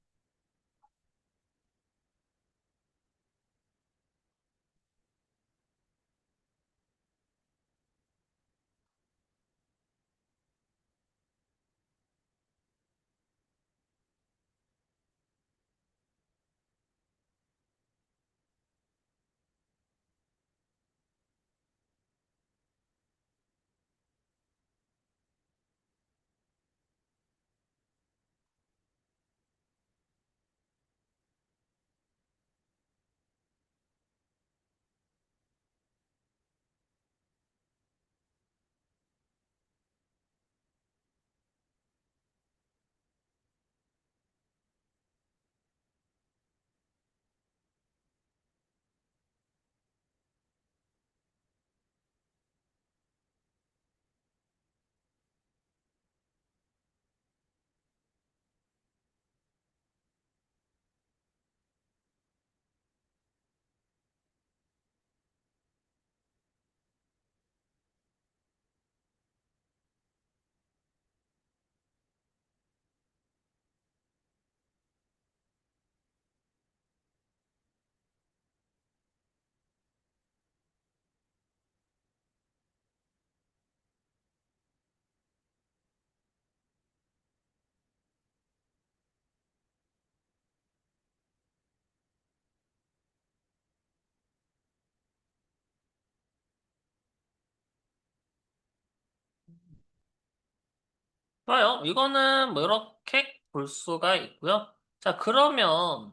좋아요. 이거는 뭐 이렇게 볼 수가 있고요. 자, 그러면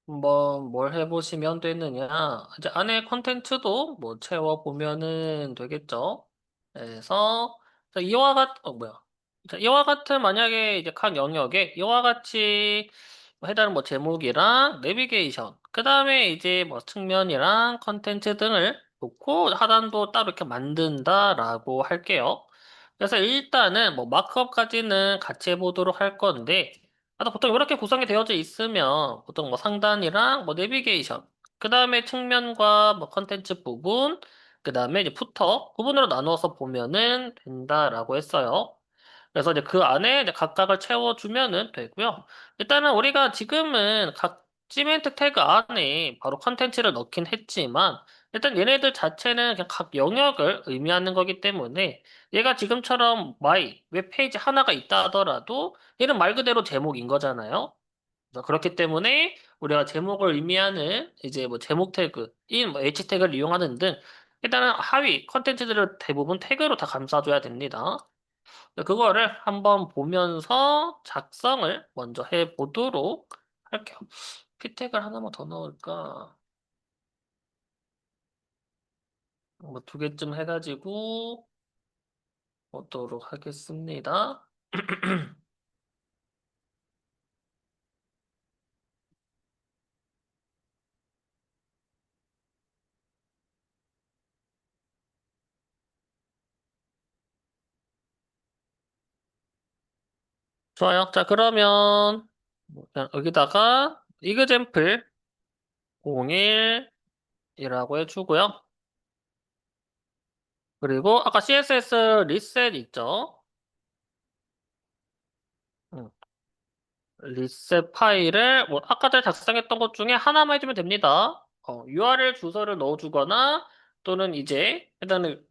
한번 뭘 해보시면 되느냐. 이제 안에 컨텐츠도 뭐 채워보면은 되겠죠. 그래서 자, 뭐야. 자, 이와 같은 만약에 이제 각 영역에 이와 같이 해당하는 뭐 제목이랑 내비게이션, 그 다음에 이제 뭐 측면이랑 컨텐츠 등을 놓고 하단도 따로 이렇게 만든다라고 할게요. 그래서 일단은 뭐 마크업까지는 같이 해보도록 할 건데, 보통 이렇게 구성이 되어져 있으면 보통 뭐 상단이랑 뭐 내비게이션, 그 다음에 측면과 뭐 컨텐츠 부분, 그 다음에 이제 부터 부분으로 나누어서 보면은 된다라고 했어요. 그래서 이제 그 안에 이제 각각을 채워주면은 되고요. 일단은 우리가 지금은 각 시멘트 태그 안에 바로 컨텐츠를 넣긴 했지만, 일단 얘네들 자체는 그냥 각 영역을 의미하는 거기 때문에 얘가 지금처럼 마이 웹페이지 하나가 있다 하더라도 얘는 말 그대로 제목인 거잖아요. 그래서 그렇기 때문에 우리가 제목을 의미하는 이제 뭐 제목 태그, 인, 뭐 H 태그를 이용하는 등 일단은 하위 컨텐츠들을 대부분 태그로 다 감싸줘야 됩니다. 그거를 한번 보면서 작성을 먼저 해보도록 할게요. 피 태그를 하나만 더 넣을까? 뭐 두 개쯤 해가지고 보도록 하겠습니다. 좋아요. 자, 그러면 뭐 그냥 여기다가 이그젠플 01이라고 해주고요. 그리고 아까 CSS 리셋 있죠? 음, 리셋 파일을 뭐 아까 전에 작성했던 것 중에 하나만 해주면 됩니다. URL 주소를 넣어주거나 또는 이제 일단은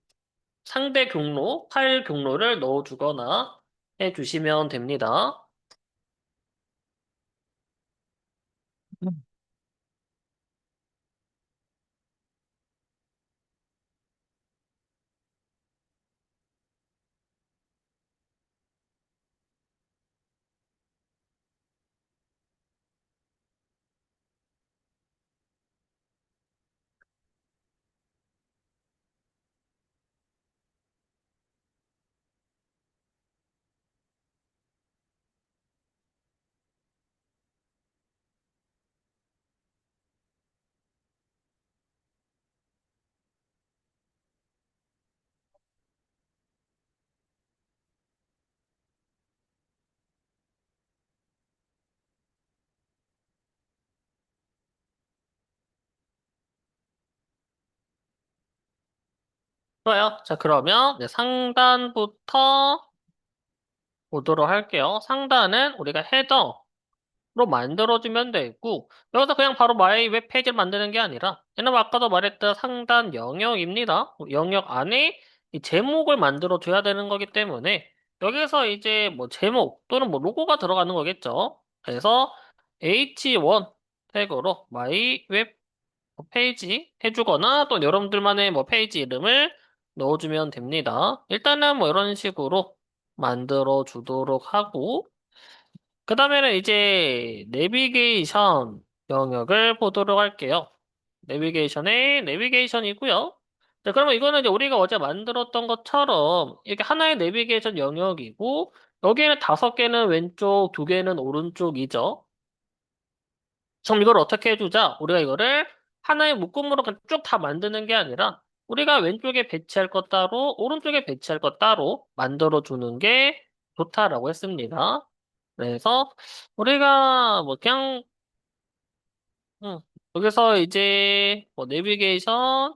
상대 경로, 파일 경로를 넣어주거나 해주시면 됩니다. 음. 좋아요. 자, 그러면 이제 상단부터 보도록 할게요. 상단은 우리가 헤더, 로 만들어주면 되고 여기서 그냥 바로 마이 웹페이지를 만드는 게 아니라 얘는 아까도 말했던 상단 영역입니다. 영역 안에 이 제목을 만들어줘야 되는 거기 때문에 여기서 이제 뭐 제목 또는 뭐 로고가 들어가는 거겠죠. 그래서 H1 태그로 마이 웹 페이지 해주거나 또 여러분들만의 뭐 페이지 이름을 넣어주면 됩니다. 일단은 뭐 이런 식으로 만들어 주도록 하고 그 다음에는 이제 내비게이션 영역을 보도록 할게요. 내비게이션의 내비게이션이고요. 자, 그러면 이거는 이제 우리가 어제 만들었던 것처럼 이렇게 하나의 내비게이션 영역이고 여기에는 5개는 왼쪽, 2개는 오른쪽이죠. 그럼 이걸 어떻게 해주자? 우리가 이거를 하나의 묶음으로 쭉 다 만드는 게 아니라 우리가 왼쪽에 배치할 것 따로, 오른쪽에 배치할 것 따로 만들어 주는 게 좋다라고 했습니다. 그래서 우리가 뭐 그냥 음, 여기서 이제 뭐 내비게이션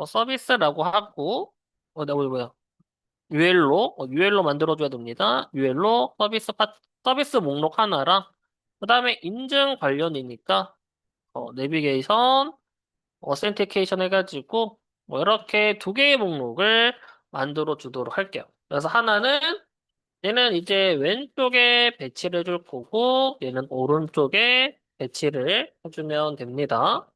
서비스라고 하고, 뭐야. UL로 만들어줘야 됩니다. UL로 서비스 목록 하나랑, 그 다음에 인증 관련이니까, 내비게이션, 어센티케이션 해가지고, 뭐 이렇게 두 개의 목록을 만들어 주도록 할게요. 그래서 하나는, 얘는 이제 왼쪽에 배치를 해줄 거고, 얘는 오른쪽에 배치를 해주면 됩니다.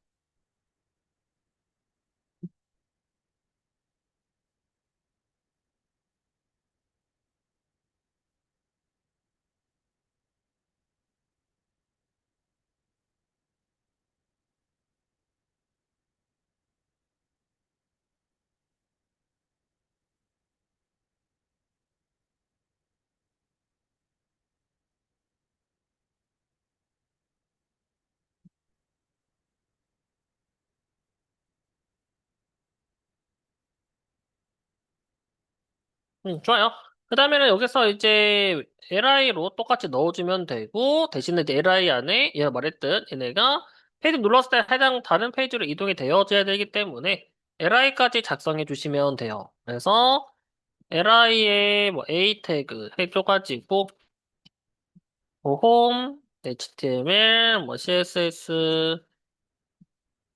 좋아요. 그 다음에는 여기서 이제 LI로 똑같이 넣어주면 되고, 대신에 이제 LI 안에 얘가 말했듯 얘네가 페이지 눌렀을 때 해당 다른 페이지로 이동이 되어져야 되기 때문에 LI까지 작성해 주시면 돼요. 그래서 LI에 뭐 A 태그 해줘가지고, 뭐 홈, HTML, 뭐 CSS,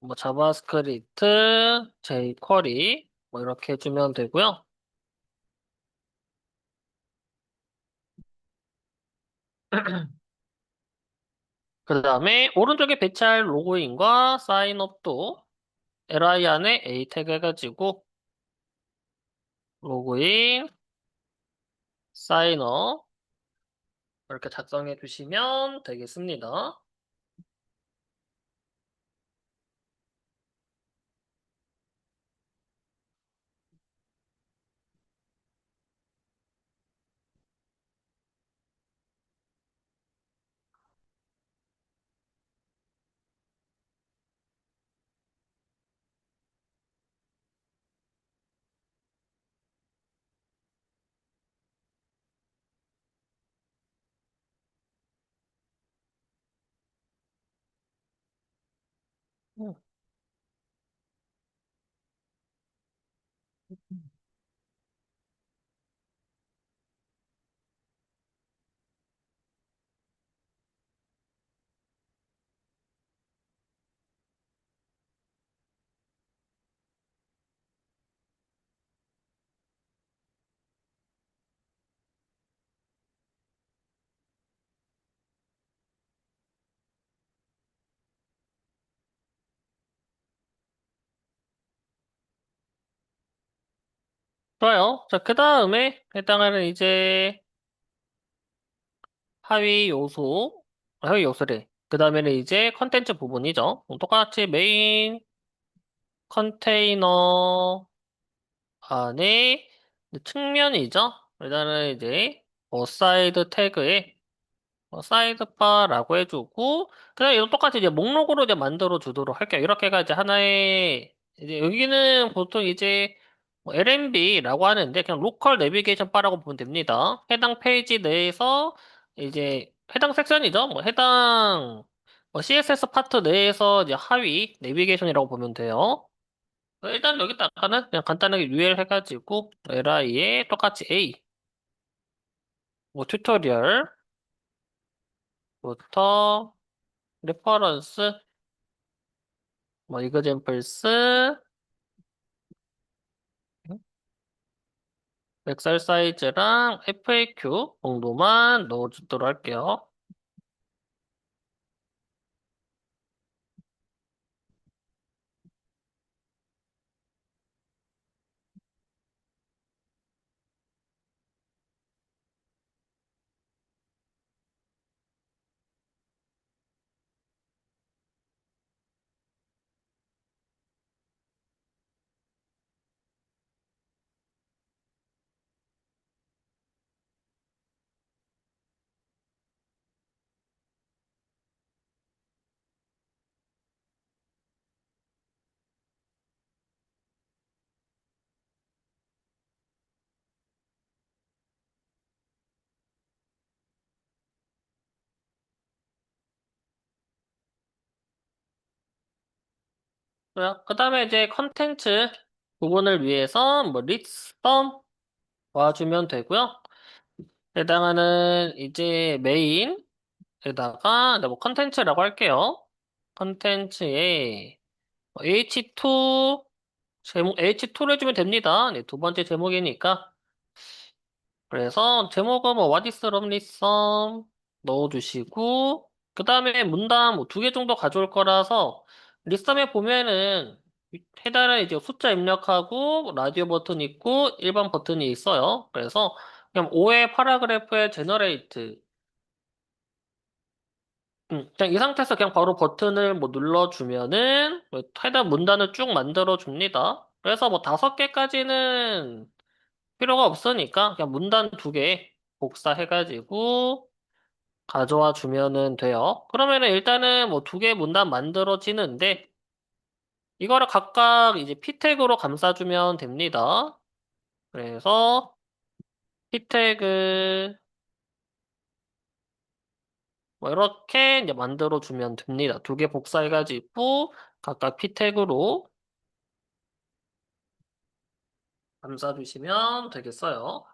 뭐 자바스크립트, jQuery, 뭐 이렇게 해주면 되고요. 그 다음에 오른쪽에 배치할 로그인과 사인업도 li 안에 a 태그 해가지고 로그인, 사인업 이렇게 작성해 주시면 되겠습니다. 음, 좋아요. 자, 그 다음에 해당하는 이제 하위 요소, 하위 요소래. 그 다음에는 이제 컨텐츠 부분이죠. 똑같이 메인 컨테이너 안에 측면이죠. 일단은 이제 어사이드 태그에 사이드바라고 해주고 그냥 이거 똑같이 이제 목록으로 이제 만들어 주도록 할게요. 이렇게가 이제 하나의 이제 여기는 보통 이제 LNB라고 하는데 그냥 로컬 내비게이션 바라고 보면 됩니다. 해당 페이지 내에서 이제 해당 섹션이죠. 뭐 해당 CSS 파트 내에서 이제 하위 내비게이션이라고 보면 돼요. 일단 여기다가는 그냥 간단하게 UL 해가지고 LI에 똑같이 A 뭐 튜토리얼부터 레퍼런스 뭐 이그젠플스, 엑셀 사이즈랑 FAQ 정도만 넣어주도록 할게요. 그 다음에 이제 컨텐츠. 부분을 위해서 뭐 리썸 와주면 되고요. 해당하는 이제 메인에다가 뭐 컨텐츠라고 할게요. 컨텐츠에 H2 제목 H2를 해주면 됩니다. 네, 두 번째 제목이니까. 그래서 제목은 뭐 What is 럼리썸 넣어주시고 그 다음에 문단 뭐 두 개 정도 가져올 거라서 리썸에 보면은 해달에 이제 숫자 입력하고 라디오 버튼 있고 일반 버튼이 있어요. 그래서 그냥 5의 파라그래프의 제너레이트 그냥 이 상태에서 그냥 바로 버튼을 뭐 눌러주면은 뭐 해당 문단을 쭉 만들어 줍니다. 그래서 뭐 5개까지는 필요가 없으니까 그냥 문단 두 개 복사해가지고 가져와 주면은 돼요. 그러면은 일단은 뭐 두 개 문단 만들어지는데 이거를 각각 이제 p 태그로 감싸주면 됩니다. 그래서 p 태그 뭐 이렇게 이제 만들어 주면 됩니다. 두 개 복사해가지고 각각 p 태그로 감싸주시면 되겠어요.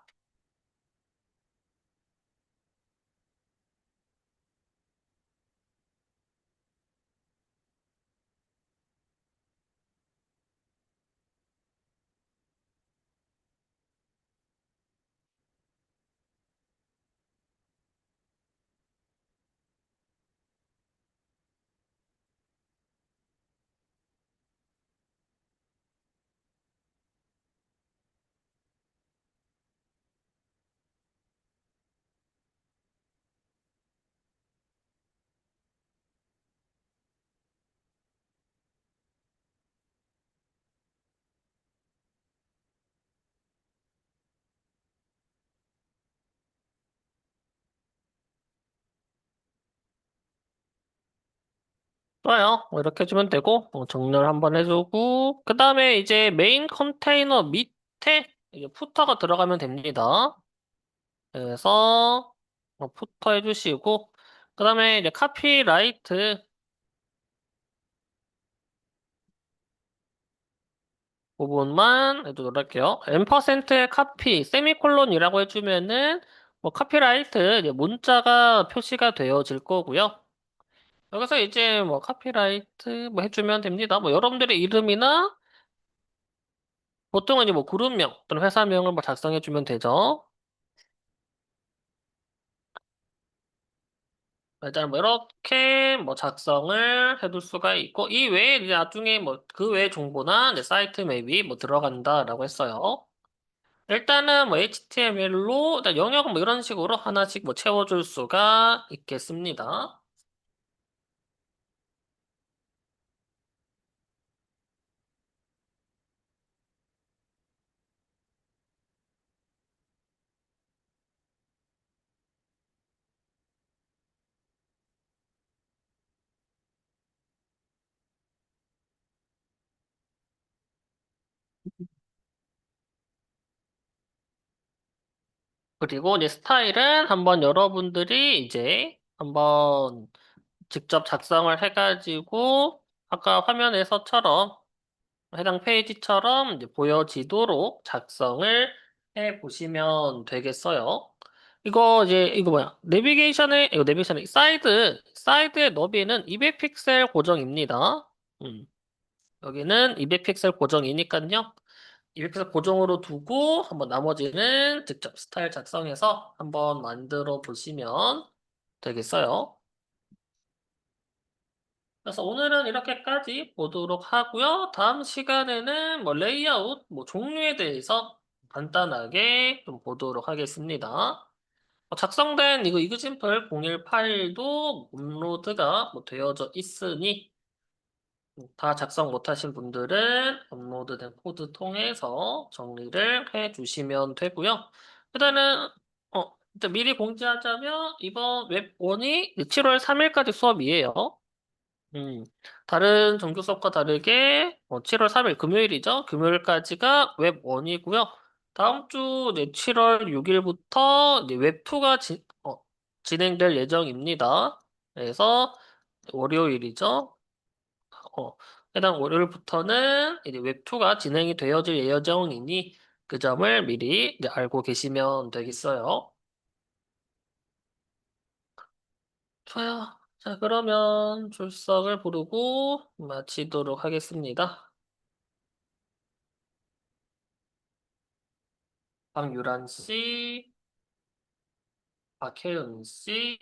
좋아요. 뭐 이렇게 해주면 되고 정렬 한번 해주고 그 다음에 이제 메인 컨테이너 밑에 이제 푸터가 들어가면 됩니다. 그래서 푸터 해주시고 그 다음에 이제 카피라이트 부분만 해도 넣을게요. %의 카피 세미콜론이라고 해주면은 뭐 카피라이트 이제 문자가 표시가 되어질 거고요. 여기서 이제 뭐 카피라이트 뭐 해주면 됩니다. 뭐 여러분들의 이름이나 보통은 이제 뭐 그룹명 또는 회사명을 뭐 작성해주면 되죠. 일단 뭐 이렇게 뭐 작성을 해둘 수가 있고 이 외에 이제 나중에 뭐 그 외의 정보나 이제 사이트 맵이 뭐 들어간다라고 했어요. 일단은 뭐 HTML로 일단 영역은 뭐 이런 식으로 하나씩 뭐 채워줄 수가 있겠습니다. 그리고 이제 스타일은 한번 여러분들이 이제 한번 직접 작성을 해가지고 아까 화면에서처럼 해당 페이지처럼 이제 보여지도록 작성을 해 보시면 되겠어요. 이거 뭐야? 이거 내비게이션의 사이드의 너비는 200픽셀 고정입니다. 음, 여기는 200픽셀 고정이니까요. 200픽셀 고정으로 두고 한번 나머지는 직접 스타일 작성해서 한번 만들어 보시면 되겠어요. 그래서 오늘은 이렇게까지 보도록 하고요. 다음 시간에는 뭐 레이아웃, 뭐 종류에 대해서 간단하게 좀 보도록 하겠습니다. 작성된 이거 이그짐플 01 파일도 업로드가 뭐 되어져 있으니 다 작성 못하신 분들은 업로드된 코드 통해서 정리를 해주시면 되고요. 일단은 일단 미리 공지하자면 이번 웹 1이 7월 3일까지 수업이에요. 음, 다른 정규 수업과 다르게 7월 3일 금요일이죠. 금요일까지가 웹 1이고요. 다음 주 이제 7월 6일부터 이제 웹 2가 진행될 예정입니다. 그래서 월요일이죠. 어, 해당 월요일부터는 이제 웹2가 진행이 되어질 예정이니 그 점을 미리 이제 알고 계시면 되겠어요. 좋아요. 자, 그러면 출석을 부르고 마치도록 하겠습니다. 박유란 씨, 박혜은 씨,